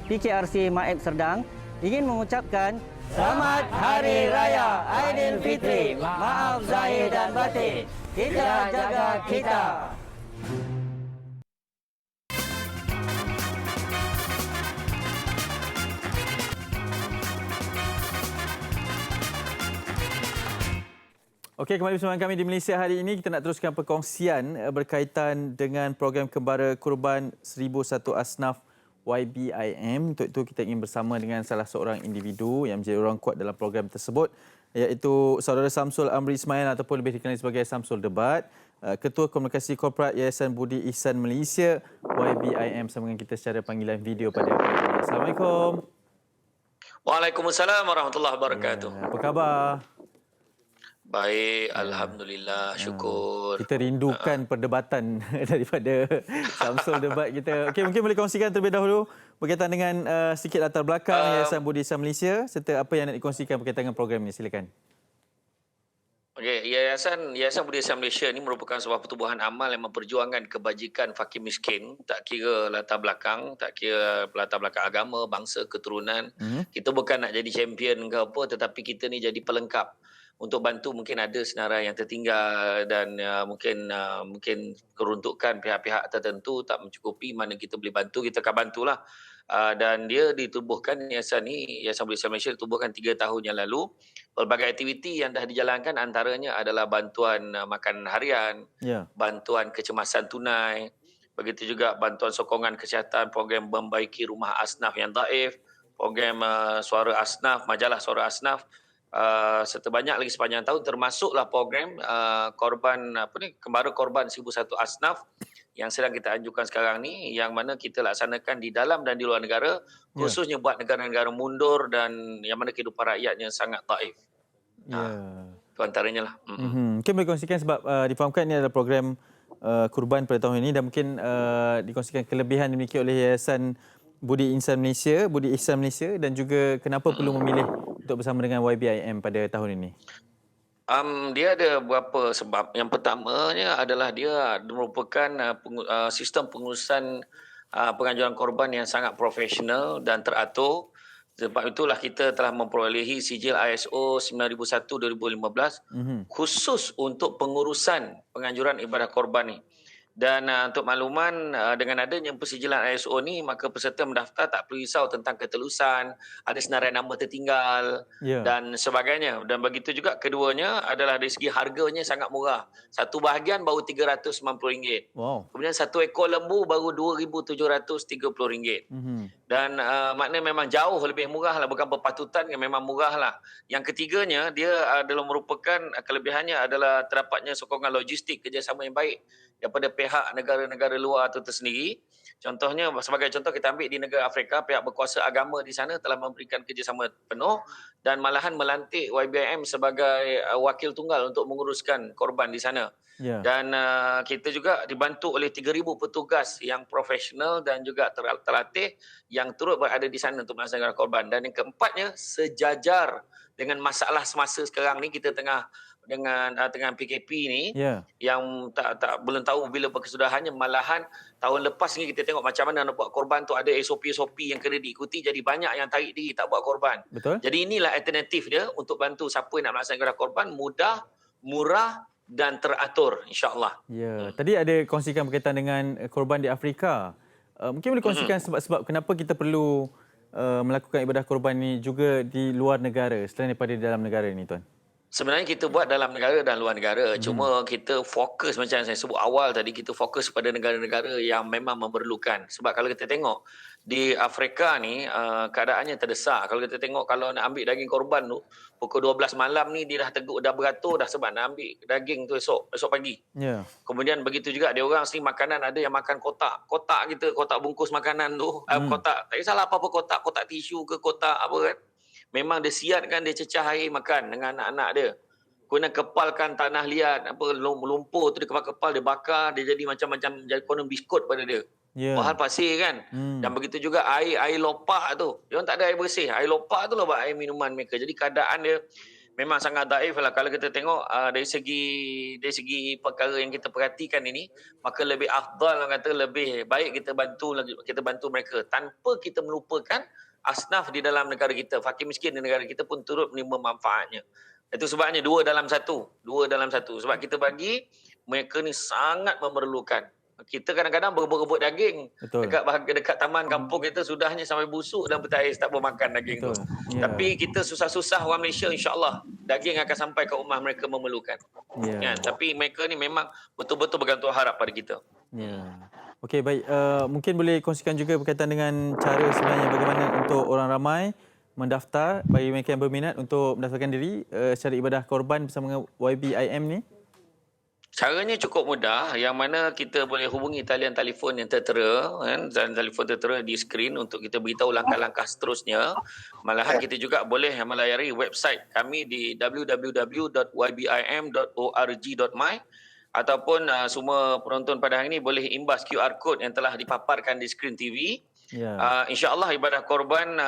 Y: PKRC Maib Serdang ingin mengucapkan Selamat Hari Raya Aidilfitri. Maaf zahir dan batin. Kita jaga kita.
B: Okey, kembali bersama kami di Malaysia hari ini. Kita nak teruskan perkongsian berkaitan dengan program Kembara Kurban 1001 Asnaf YBIM. Untuk itu kita ingin bersama dengan salah seorang individu yang menjadi orang kuat dalam program tersebut, iaitu Saudara Samsul Amri Ismail ataupun lebih dikenali sebagai Samsul Debat, Ketua Komunikasi Korporat Yayasan Budi Ihsan Malaysia YBIM, bersama dengan kita secara panggilan video pada hari ini. Assalamualaikum.
D: Waalaikumsalam warahmatullahi wabarakatuh.
B: Apa khabar?
D: Baik, alhamdulillah, syukur.
B: Kita rindukan perdebatan daripada Samsul Debat kita. Okey, mungkin boleh kongsikan terlebih dahulu berkaitan dengan sikit latar belakang Yayasan Budi Ihsan Malaysia serta apa yang nak dikongsikan berkaitan dengan program ini. Silakan.
D: Okey, Yayasan Budi Ihsan Malaysia ini merupakan sebuah pertubuhan amal yang memperjuangkan kebajikan fakir miskin, tak kira latar belakang, tak kira latar belakang agama, bangsa, keturunan. Kita bukan nak jadi champion ke apa, tetapi kita ni jadi pelengkap untuk bantu. Mungkin ada senarai yang tertinggal dan mungkin keruntukan pihak-pihak tertentu tak mencukupi, mana kita boleh bantu, kita akan bantulah. Dan dia ditubuhkan, Yayasan Budi Ihsan Malaysia ditubuhkan 3 tahun yang lalu. Pelbagai aktiviti yang dah dijalankan antaranya adalah bantuan makanan harian, bantuan kecemasan tunai, begitu juga bantuan sokongan kesihatan, program membaiki rumah asnaf yang daif, program suara asnaf, majalah suara asnaf, serta banyak lagi sepanjang tahun, termasuklah program Kembara Korban 1001 Asnaf yang sedang kita anjurkan sekarang ni, yang mana kita laksanakan di dalam dan di luar negara, khususnya buat negara-negara mundur dan yang mana kehidupan rakyatnya sangat daif. Itu antaranya lah.
B: Mungkin boleh kongsikan sebab difahamkan ini adalah program kurban pada tahun ini dan mungkin dikongsikan kelebihan dimiliki oleh Yayasan Budi Ihsan Malaysia dan juga kenapa perlu memilih untuk bersama dengan YBIM pada tahun ini.
D: Dia ada beberapa sebab. Yang pertamanya adalah dia merupakan sistem pengurusan pengajuan korban yang sangat profesional dan teratur. Sebab itulah kita telah memperolehi sijil ISO 9001-2015 khusus untuk pengurusan penganjuran ibadah korban ni. Dan untuk makluman, dengan adanya persijilan ISO ni, maka peserta mendaftar tak perlu risau tentang ketelusan, ada senarai nama tertinggal dan sebagainya. Dan begitu juga keduanya adalah dari segi harganya sangat murah. Satu bahagian baru RM390. Kemudian satu ekor lembu baru RM2,730. Dan maknanya memang jauh lebih murah lah, bukan berpatutan, yang memang murah lah. Yang ketiganya, dia adalah merupakan kelebihannya adalah terdapatnya sokongan logistik, kerjasama yang baik daripada pihak negara-negara luar itu tersendiri. Contohnya, sebagai contoh kita ambil di negara Afrika, pihak berkuasa agama di sana telah memberikan kerjasama penuh dan malahan melantik YBIM sebagai wakil tunggal untuk menguruskan korban di sana. Dan kita juga dibantu oleh 3,000 petugas yang profesional dan juga terlatih yang turut berada di sana untuk melaksanakan korban. Dan yang keempatnya, sejajar dengan masalah semasa sekarang ni, kita tengah PKP ni yang belum tahu bila kesudahannya. Malahan tahun lepas ni kita tengok macam mana nak buat korban tu, ada SOP yang kena diikuti, jadi banyak yang tarik diri tak buat korban. Jadi inilah alternatif dia untuk bantu siapa yang nak melaksanakan korban, mudah, murah dan teratur, insya-Allah.
B: Tadi ada kongsikan berkaitan dengan korban di Afrika. Mungkin boleh kongsikan sebab-sebab kenapa kita perlu melakukan ibadah korban ni juga di luar negara selain daripada di dalam negara ni, Tuan?
D: Sebenarnya kita buat dalam negara dan luar negara. Cuma kita fokus, macam saya sebut awal tadi, kita fokus pada negara-negara yang memang memerlukan. Sebab kalau kita tengok di Afrika ni, keadaannya terdesak. Kalau kita tengok, kalau nak ambil daging korban tu, pukul 12 malam ni dia dah beratur dah sebab nak ambil daging tu esok pagi. Kemudian begitu juga dia orang sini makanan, ada yang makan kotak bungkus makanan tu, kotak, tak kisahlah apa-apa kotak tisu ke kotak apa kan. Memang dia siatkan, dia cecah air makan dengan anak-anak dia. Kemudian kepalkan tanah liat, lumpur tu dia kepal dia bakar, dia jadi macam-macam, jadi konon biskut pada dia. Bahan pasir kan. Dan begitu juga air lopak tu. Dia orang tak ada air bersih. Air lopak tu lah buat air minuman mereka. Jadi keadaan dia memang sangat daif lah. Kalau kita tengok dari segi perkara yang kita perhatikan ini, maka lebih afdal, orang kata lebih baik kita bantu mereka tanpa kita melupakan asnaf di dalam negara kita, fakir miskin di negara kita pun turut menerima manfaatnya. Itu sebabnya dua dalam satu. Sebab kita bagi mereka ni sangat memerlukan. Kita kadang-kadang berebut daging.
B: Betul.
D: Dekat taman kampung kita sudahnya sampai busuk dan petai tak mau makan daging tu. Tapi kita susah-susah orang Malaysia, insya-Allah daging akan sampai ke rumah mereka memerlukan. Kan? Tapi mereka ni memang betul-betul bergantung harap pada kita.
B: Okey, baik. Mungkin boleh kongsikan juga berkaitan dengan cara sebenarnya bagaimana untuk orang ramai mendaftar, bagi mereka yang berminat untuk mendaftarkan diri secara ibadah korban bersama dengan YBIM ni.
D: Caranya cukup mudah, yang mana kita boleh hubungi talian telefon yang tertera, kan? Telefon tertera di skrin untuk kita beritahu langkah-langkah seterusnya. Malahan kita juga boleh melayari website kami di www.ybim.org.my, ataupun semua penonton pada hari ini boleh imbas QR code yang telah dipaparkan di skrin TV. InsyaAllah ibadah korban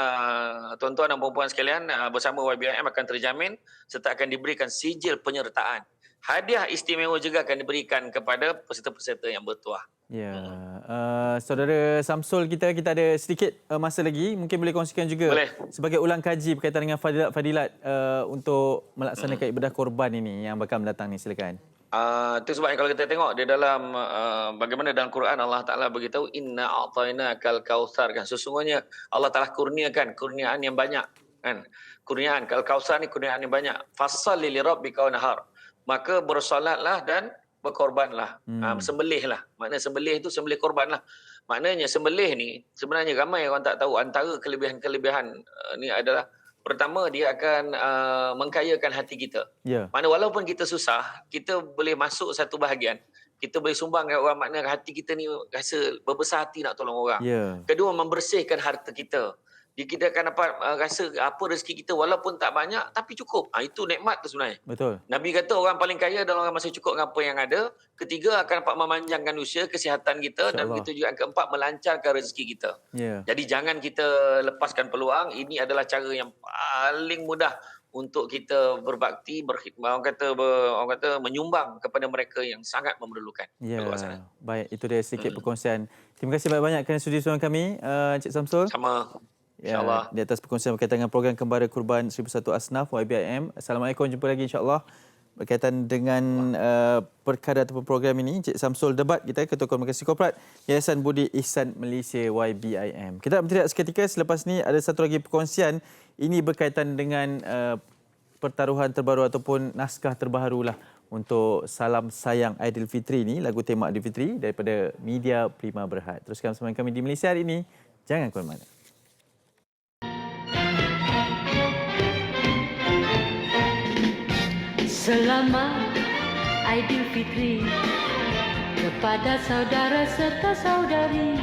D: tuan-tuan dan puan-puan sekalian bersama YBIM akan terjamin serta akan diberikan sijil penyertaan. Hadiah istimewa juga akan diberikan kepada peserta-peserta yang bertuah.
B: Saudara Samsul, kita ada sedikit masa lagi. Mungkin boleh kongsikan juga sebagai ulang kaji berkaitan dengan fadilat untuk melaksanakan ibadah korban ini yang bakal mendatang ni. Silakan.
D: Itu sebabnya kalau kita tengok di dalam bagaimana dalam Quran Allah Ta'ala beritahu inna a'tainakal kautsar, kan, sesungguhnya Allah Ta'ala kurniakan kurniaan yang banyak, kan, kurniaan kautsar ni kurniaan yang banyak. Fassalli li rabbika wanhar, maka bersolatlah dan berkorbanlah. Sembelihlah. Maknanya sembelih itu sembelih korbanlah. Maknanya sembelih ni sebenarnya ramai orang tak tahu. Antara kelebihan-kelebihan ni adalah pertama, dia akan mengkayakan hati kita. Mana walaupun kita susah, kita boleh masuk satu bahagian. Kita boleh sumbang kat orang, makna hati kita ni rasa berbesar hati nak tolong orang. Kedua, membersihkan harta kita. Kita akan dapat rasa apa rezeki kita walaupun tak banyak tapi cukup. Itu nikmat tu sebenarnya.
B: Betul.
D: Nabi kata orang paling kaya adalah orang masih cukup dengan apa yang ada. Ketiga, akan dapat memanjangkan usia, kesihatan kita. Dan begitu juga yang keempat, melancarkan rezeki kita. Jadi jangan kita lepaskan peluang. Ini adalah cara yang paling mudah untuk kita berbakti, orang kata menyumbang kepada mereka yang sangat memerlukan.
B: Baik, itu dia sedikit perkongsian. Terima kasih banyak-banyak kerana sudi bersama kami, Encik Samsul.
D: Sama. InsyaAllah.
B: Di atas perkongsian berkaitan dengan program Kembara Kurban 1001 Asnaf YBIM. Assalamualaikum, jumpa lagi insyaAllah berkaitan dengan perkara ataupun program ini. Encik Samsul Debat kita, Ketua Komunikasi Korporat Yayasan Budi Ihsan Malaysia YBIM. Kita nak bertindak seketika, selepas ni ada satu lagi perkongsian. Ini berkaitan dengan pertaruhan terbaru ataupun naskah terbaru lah untuk Salam Sayang Aidilfitri ni, lagu tema Aidilfitri daripada Media Prima Berhad. Teruskan bersama kami di Malaysia hari ini. Jangan ke mana-mana.
G: Selamat Aidilfitri kepada saudara serta saudari.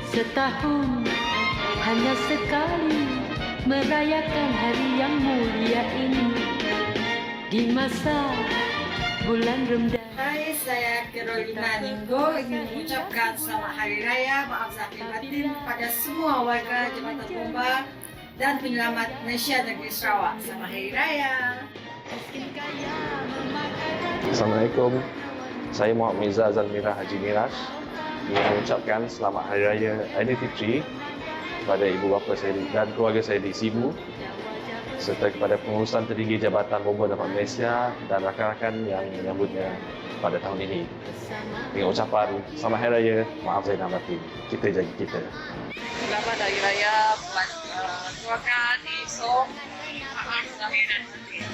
G: Setahun hanya sekali merayakan hari yang mulia ini di masa bulan Ramadan.
U: Hai, saya Carolina Ninggo ingin mengucapkan selamat Hari Raya Maaf Zahir Batin kepada semua warga Jabatan Bomba dan penyelamat Malaysia Negeri Sarawak. Selamat Hari Raya.
H: Assalamualaikum. Saya Muhammad Mirza Zalmira Haji Miraj ingin mengucapkan selamat Hari Raya Aidilfitri kepada ibu bapa saya dan keluarga saya di Sibu, serta kepada pengurusan tertinggi Jabatan Bomba Dapat Malaysia dan rakan-rakan yang menyambutnya pada tahun ini. Dengan ucapan selamat Hari Raya, maaf Zahir dan Batin. Kita jaga kita.
U: Selamat Hari Raya keluarga di Som. Maaf Zahir dan Batin.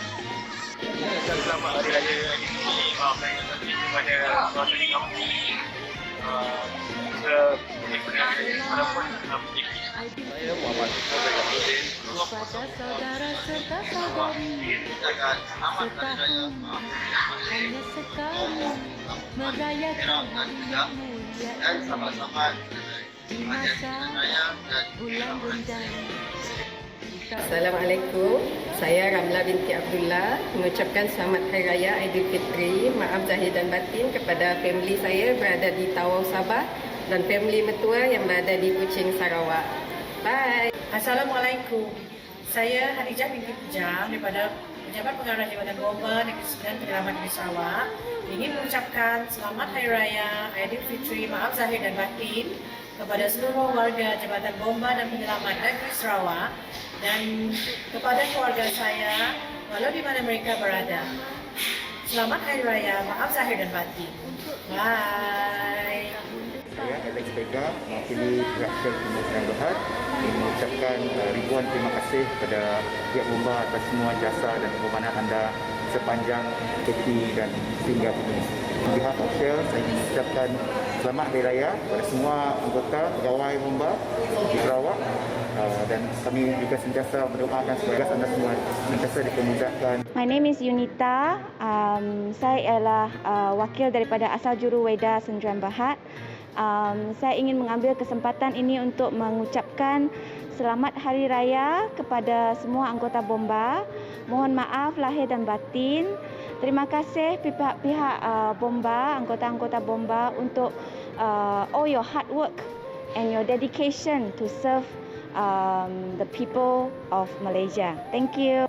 H: Selamat Hari Raya Aidilfitri, maaf Zahir dan Batin kepada keluarga di kampung. Saya Muhammad Muhammad Abdul
G: Kepada saudara serta saudari, setahun hanya sekali merayakan hari yang mulia di masa bulan Ramadan.
I: Assalamualaikum. Saya Ramla binti Abdullah mengucapkan selamat Hari Raya Aidilfitri, maaf zahir dan batin kepada family saya berada di Tawau Sabah dan family mertua yang berada di Kuching Sarawak. Bye.
U: Assalamualaikum. Saya Hadijah binti Pujang daripada Pejabat Pengarah Jabatan Bomba Negeri Sembilan Penyelamat Negeri Sarawak ingin mengucapkan Selamat Hari Raya Aidilfitri Maaf Zahir dan Batin kepada seluruh warga Jabatan Bomba dan Penyelamat Negeri Sarawak dan kepada keluarga saya walau di mana mereka berada. Selamat Hari Raya Maaf Zahir dan Batin. Bye.
J: Saya Alex Vega, mewakili pihak Shell Timur Sdn Bhd ingin mengucapkan ribuan terima kasih kepada pihak Bomba atas semua jasa dan pengorbanan anda sepanjang cuti dan singgah ini. On behalf of Shell, saya ingin mengucapkan Selamat Hari Raya kepada semua anggota pegawai Bomba di Sarawak dan kami juga sentiasa mendoakan supaya anda semua sentiasa dipermudahkan.
K: My name is Yunita. Saya ialah wakil daripada asal Juruweda Sdn Bhd. Saya ingin mengambil kesempatan ini untuk mengucapkan Selamat Hari Raya kepada semua anggota Bomba. Mohon maaf lahir dan batin. Terima kasih pihak-pihak Bomba, anggota-anggota Bomba untuk all your hard work and your dedication to serve the people of Malaysia. Thank you.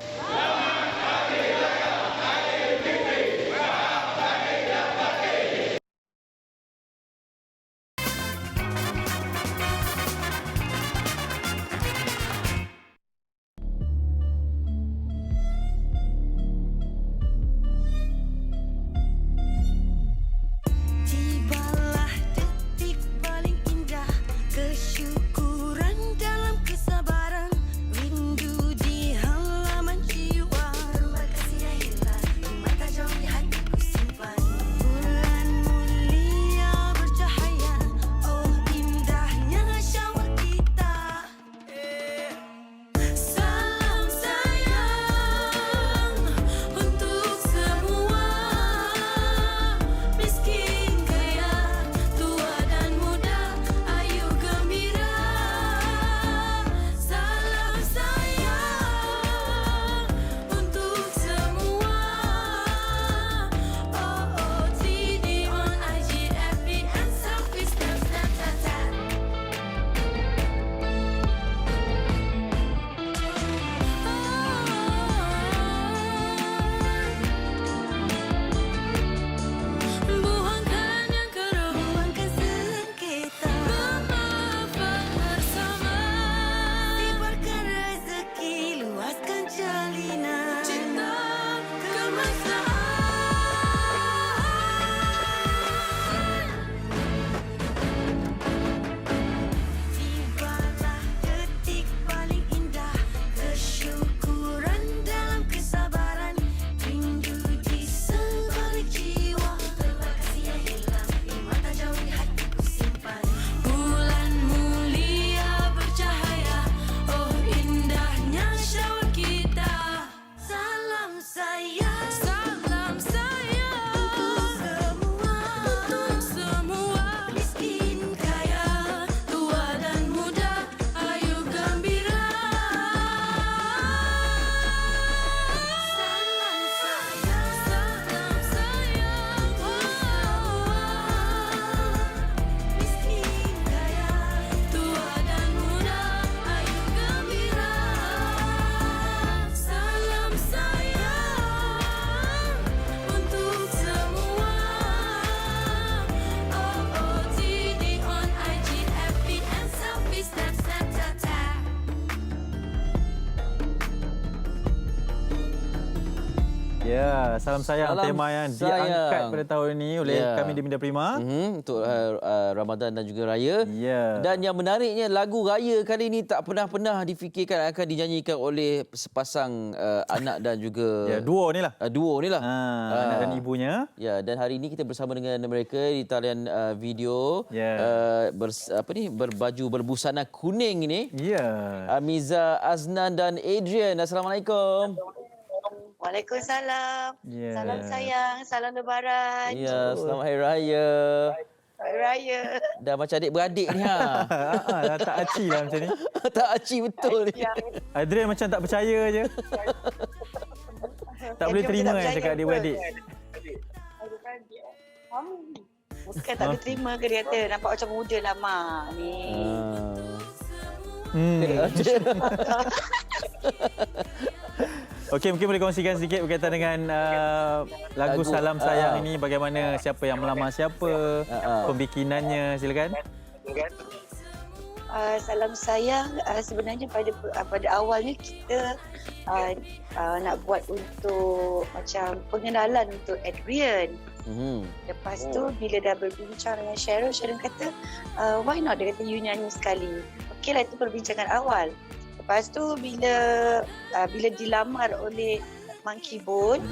B: Ya, salam sayang tema yang diangkat pada tahun ini oleh kami di Media Prima.
A: Untuk Ramadan dan juga Raya.
B: Ya.
A: Dan yang menariknya, lagu Raya kali ini tak pernah difikirkan akan dinyanyikan oleh sepasang anak dan juga
B: duo ni lah.
A: Anak
B: dan ibunya.
A: Ya, dan hari ini kita bersama dengan mereka di talian video berbaju berbusana kuning ini.
B: Ya.
A: Amiza, Aznan dan Adrian. Assalamualaikum.
L: Waalaikumsalam. Salam sayang, salam lebaran.
A: Ya, selamat Hari Raya.
L: Hari Raya.
A: Dah macam adik-beradik ni ha.
B: Tak aci lah macam ni.
A: Tak aci betul ni.
B: Adrian macam tak percaya je. Tak boleh terima kan cakap adik-beradik.
L: Bukan tak boleh terima ke dia kata. Nampak macam muda lah mak ni.
B: Okey, mungkin boleh kongsikan sedikit berkaitan dengan lagu Salam Sayang ini, bagaimana, siapa yang melamar siapa, pembikinannya, silakan.
L: Salam Sayang sebenarnya pada awalnya kita nak buat untuk macam pengenalan untuk Adrian. Lepas tu bila dah berbincang dengan Sharon kata why not, dia kata you nyanyi sekali. Okey lah, itu perbincangan awal. Lepas tu bila dilamar oleh Monkey Bone,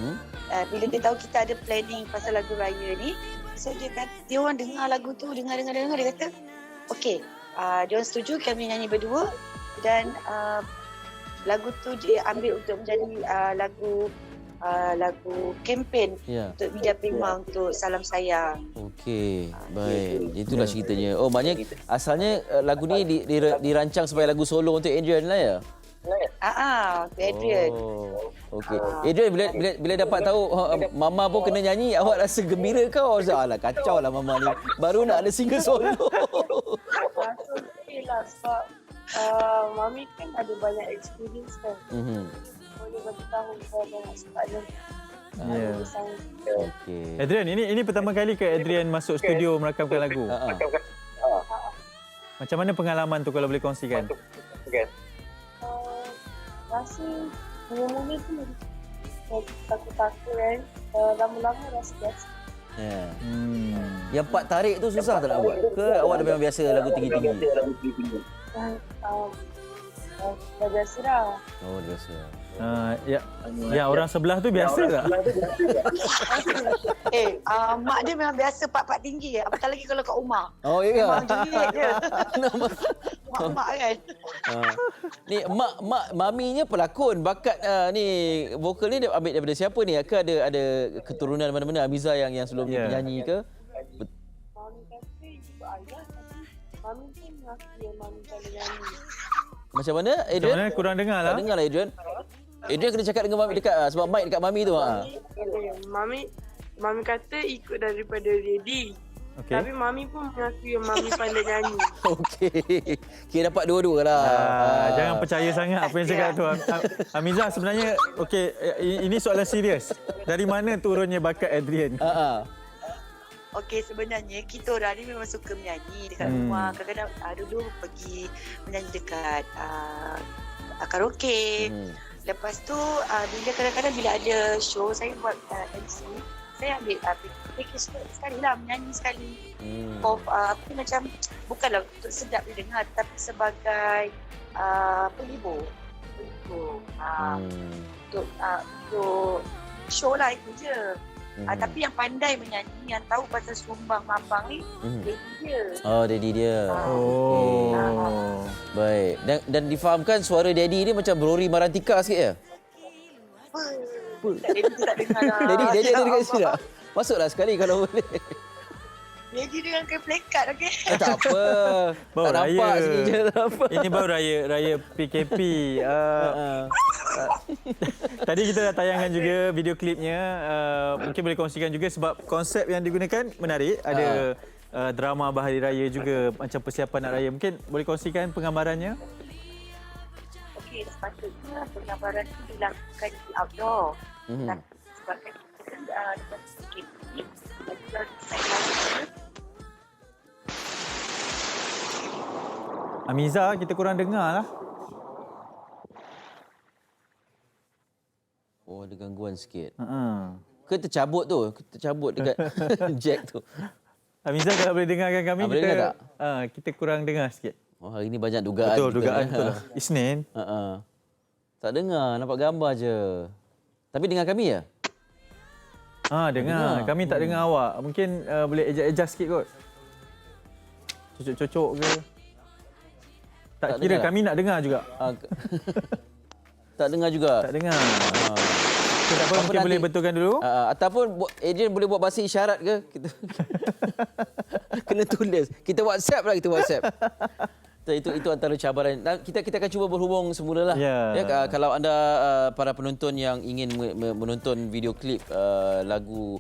L: bila dia tahu kita ada planning pasal lagu raya ni, so dia kata dia orang dengar lagu tu, dengar dia kata okey, dia orang setuju kami nyanyi berdua dan lagu tu dia ambil untuk menjadi lagu kempen untuk Widya Prima untuk Salam Sayang.
A: Okey, baik. Itulah ceritanya. Oh, maknanya asalnya lagu ni dirancang sebagai lagu solo untuk Adrian lah ya?
L: Untuk Adrian.
A: Oh, okey. Adrian, bila dapat tahu Mama pun kena nyanyi, awak rasa gembira ke? Awak rasa, alah kacau lah Mama ni. Baru nak ada single solo.
M: Okey lah sebab Mami kan ada banyak experience kan. Boleh bagi tahu saya banyak sebabnya.
B: Okey. Adrian, ini pertama kali ke Adrian masuk studio merakamkan lagu? Macam mana pengalaman tu kalau boleh kongsikan?
M: Rasa mula-mula tu takut-takut kan. Lama-lama rasa biasa.
A: Yang part tarik tu susah tak nak buat? Ke awak dah memang biasa lagu tinggi-tinggi?
M: Dah biasa dah.
A: Oh, dah biasa.
B: Ya, orang sebelah tu biasa tak?
L: Mak dia memang biasa part-part tinggi. Apatah lagi kalau kat rumah.
A: Oh, ya ke?
L: Memang jerit je. Mak kan.
A: Ni maminya pelakon, bakat ni vokal ni dia ambil daripada siapa ni? Ke ada keturunan mana-mana, Amiza yang sebelum ni penyanyi ke?
M: Mami kata ibu ayah, tapi Mami pun mengaku yang Mami kalau nyanyi.
A: Macam mana, Adrian?
B: Macam mana? Kurang dengar lah.
A: Tak dengar lah, Adrian. Adrian kena cakap dengan Mami dekat sebab mic dekat Mami tu.
M: Mami kata ikut daripada Daddy. Okay. Tapi Mami pun mengaku yang Mami pandai nyanyi.
A: Okey. Kira dapat dua-dua lah.
B: Jangan percaya sangat apa yang cakap tu. Amiza, sebenarnya okey, ini soalan serius. Dari mana turunnya bakat Adrian?
L: Okey, sebenarnya kita orang ni memang suka menyanyi dekat rumah. Kadang-kadang dulu pergi menyanyi dekat karaoke. Lepas tu bila kadang-kadang bila ada show saya buat MC, saya ambil package sekali lah, menyanyi sekali. Macam bukanlah untuk sedap didengar tapi sebagai penghibur. Untuk show lah itu je. Tapi yang pandai menyanyi, yang tahu pasal sumbang mambang ni, Daddy dia.
A: Oh, Daddy dia. Baik. Dan difahamkan suara Daddy ni macam Rory Marantika sikit ya?
L: Daddy tu tak dengar lah.
A: Daddy ada dekat sini tak? Masuklah sekali kalau boleh.
L: Daddy dengan kain plekat, okey?
A: Tak apa.
B: Baru
A: tak nampak
B: raya.
A: sini je. Tak apa.
B: Ini baru raya PKP. Tadi kita dah tayangkan juga video klipnya. Mungkin boleh kongsikan juga sebab konsep yang digunakan menarik. Ada drama Bahari Raya juga, macam persiapan nak raya. Mungkin boleh kongsikan penggambarannya?
L: Okey, sepatutnya penggambaran itu dilakukan di outdoor. Sebabkan kita kan dengan sikit
B: Amiza, kita kurang dengar lah.
A: Oh, ada gangguan sikit. Ke tercabut tu? Tercabut dekat jack tu.
B: Amiza, kalau boleh dengarkan kami,
A: boleh dengar tak?
B: Kita kurang dengar sikit.
A: Oh, hari ni banyak dugaan.
B: Betul, dugaan betul lah. Isnin.
A: Tak dengar, nampak gambar je. Tapi dengar kami ya?
B: Dengar. Kami tak dengar awak. Mungkin boleh adjust sikit kot. Cocok-cocok ke? Tak kira dengar. Kami nak dengar juga.
A: Tak dengar juga?
B: Tak dengar. Tak apa, mungkin boleh betulkan dulu.
A: Ataupun Adrian boleh buat bahasa isyarat ke? Kita kena tulis. Kita WhatsApp lah, kita WhatsApp. Itu antara cabaran. Kita akan cuba berhubung semula lah. Kalau anda para penonton yang ingin menonton video klip lagu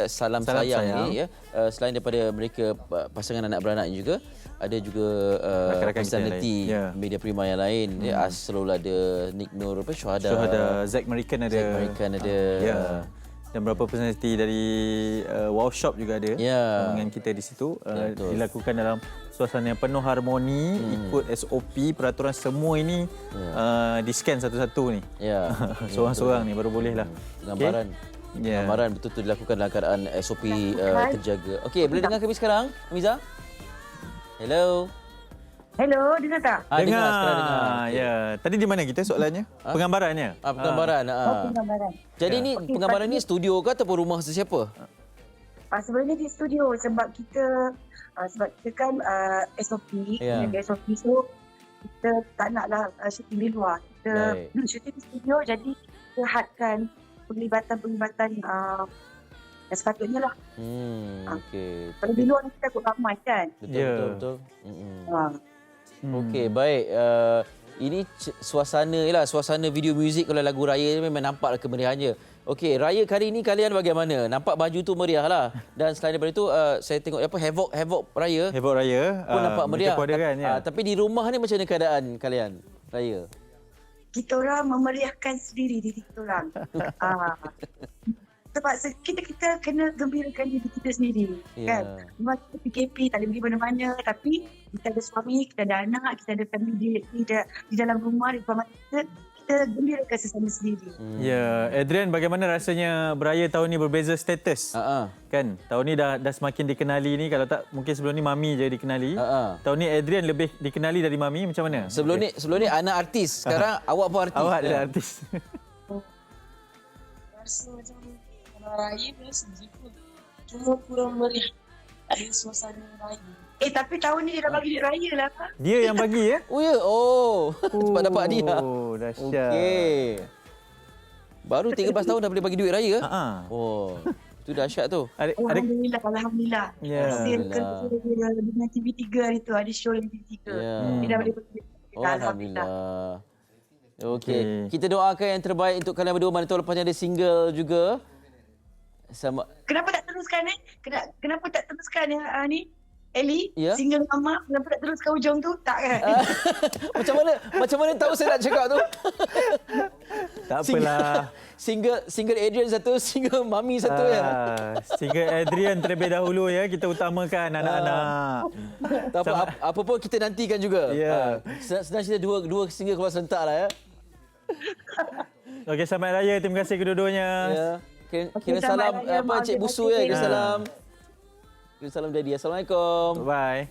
A: salam sayang ni ya. Selain daripada mereka pasangan anak beranak juga, ada juga personality media prima yang lain. Asrul ada, Nick Nur, Syuhada,
B: Zack American ada. Dan beberapa personality dari Wow Shop juga ada dengan kita di situ. Dilakukan dalam suasana yang penuh harmoni, ikut SOP, peraturan semua ini di-scan satu-satu ni. Seorang-seorang ni baru boleh lah.
A: Gambaran betul-betul dilakukan dalam keadaan SOP terjaga. Okey, boleh dengar kami sekarang, Miza? Hello.
N: Hello, dengar tak?
A: Dengar, sekarang dengar.
B: Ya. Tadi di mana kita soalannya? Penggambarannya?
N: Penggambaran.
A: Jadi ni penggambaran ni studio ke ataupun rumah sesiapa?
N: Sebenarnya di studio sebab kita kan SOP, SOP tu kita tak naklah syuting di luar. Kita syuting di studio, jadi kita hadkan penglibatan yang sepatutnya lah.
A: Okey.
N: Kalau di luar kita takut ramai kan?
A: Betul. Okey, baik. Ini suasana video muzik kalau lagu raya memang nampaklah kemeriahannya. Okey, raya kali ini kalian bagaimana? Nampak baju tu meriah lah. Dan selain daripada itu, saya tengok Havoc Raya.
B: Havoc Raya
A: pun nampak meriah.
B: Kan,
A: tapi di rumah ni macam mana keadaan kalian raya?
N: Kita orang memeriahkan sendiri diri kita orang. Sebab kita kena gembirakan diri kita sendiri. Kan? Memang kita PKP, tak boleh pergi mana-mana. Tapi kita ada suami, kita ada anak, kita ada family di dalam rumah, di depan kita gembirakan sesama sendiri.
B: Ya, Adrian, bagaimana rasanya beraya tahun ni berbeza status? Kan, tahun ni dah semakin dikenali ni. Kalau tak, mungkin sebelum ni Mami je dikenali. Tahun ni Adrian lebih dikenali dari Mami, macam mana?
A: Sebelum ni anak artis. Sekarang awak pun artis.
B: Awak adalah artis.
M: Rasa macam raya biasa je pun. Cuma kurang meriah. Ada suasana raya.
N: Tapi tahun ni dia dah bagi duit raya lah, Pak.
B: Dia yang bagi ya?
A: Oh ya? Sebab dapat dia.
B: Oh, dahsyat.
A: Okey. Baru 13 tahun dah boleh bagi duit raya? Oh, itu dahsyat tu.
N: Alhamdulillah. Hasil kerja dengan TV3 hari tu, ada show dengan TV3. Dia dah boleh bagi duit.
A: Alhamdulillah. Okey. Kita doakan yang terbaik untuk kalian berdua. Mana tahu lepas ni ada single juga.
N: Kenapa tak teruskan Kenapa tak teruskan ni? Ellie, single Mama, kenapa tak teruskan hujung tu? Tak kan?
A: Macam mana tahu saya nak cakap tu?
B: Tak apalah.
A: Single Adrian satu, single Mami satu ya.
B: Single Adrian terlebih dahulu ya, kita utamakan anak-anak.
A: Tak apa pun kita nantikan juga. Senang cerita dua single keluar serentak lah ya.
B: Okey, selamat raya. Terima kasih kedua-duanya.
A: Kira salam Cik Busu ya. Kira salam. Salam jadi. Assalamualaikum.
B: Bye.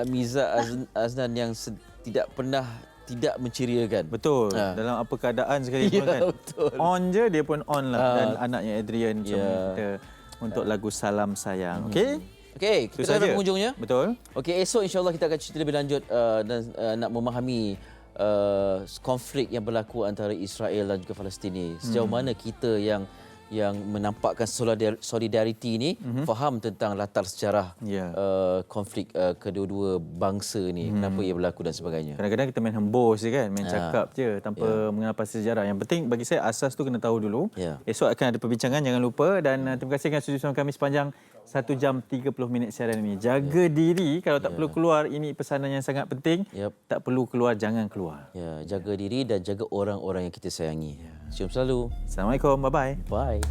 A: Miza Aznan yang tidak pernah tidak menceriakan.
B: Betul. Dalam apa keadaan sekalipun kan.
A: Betul.
B: On je dia pun on lah. Dan anaknya Adrian kita untuk lagu Salam Sayang. Okey,
A: kita dah penghujungnya.
B: Betul.
A: Okey, esok insya-Allah kita akan cerita lebih lanjut dan nak memahami konflik yang berlaku antara Israel dan juga Palestin. Sejauh mana kita yang menampakkan solidariti ini faham tentang latar sejarah konflik kedua-dua bangsa ni, kenapa ia berlaku dan sebagainya.
B: Kadang-kadang kita main hembus je kan, main cakap je tanpa mengenal pasti sejarah. Yang penting bagi saya asas tu kena tahu dulu. Esok akan ada perbincangan, jangan lupa, dan terima kasih kerana sudi bersama kami sepanjang 1 jam 30 minit siaran ini. Jaga diri, kalau tak perlu keluar, ini pesanan yang sangat penting. Tak perlu keluar, jangan keluar.
A: Jaga diri dan jaga orang-orang yang kita sayangi. Cium selalu.
B: Assalamualaikum, bye-bye.
A: Bye.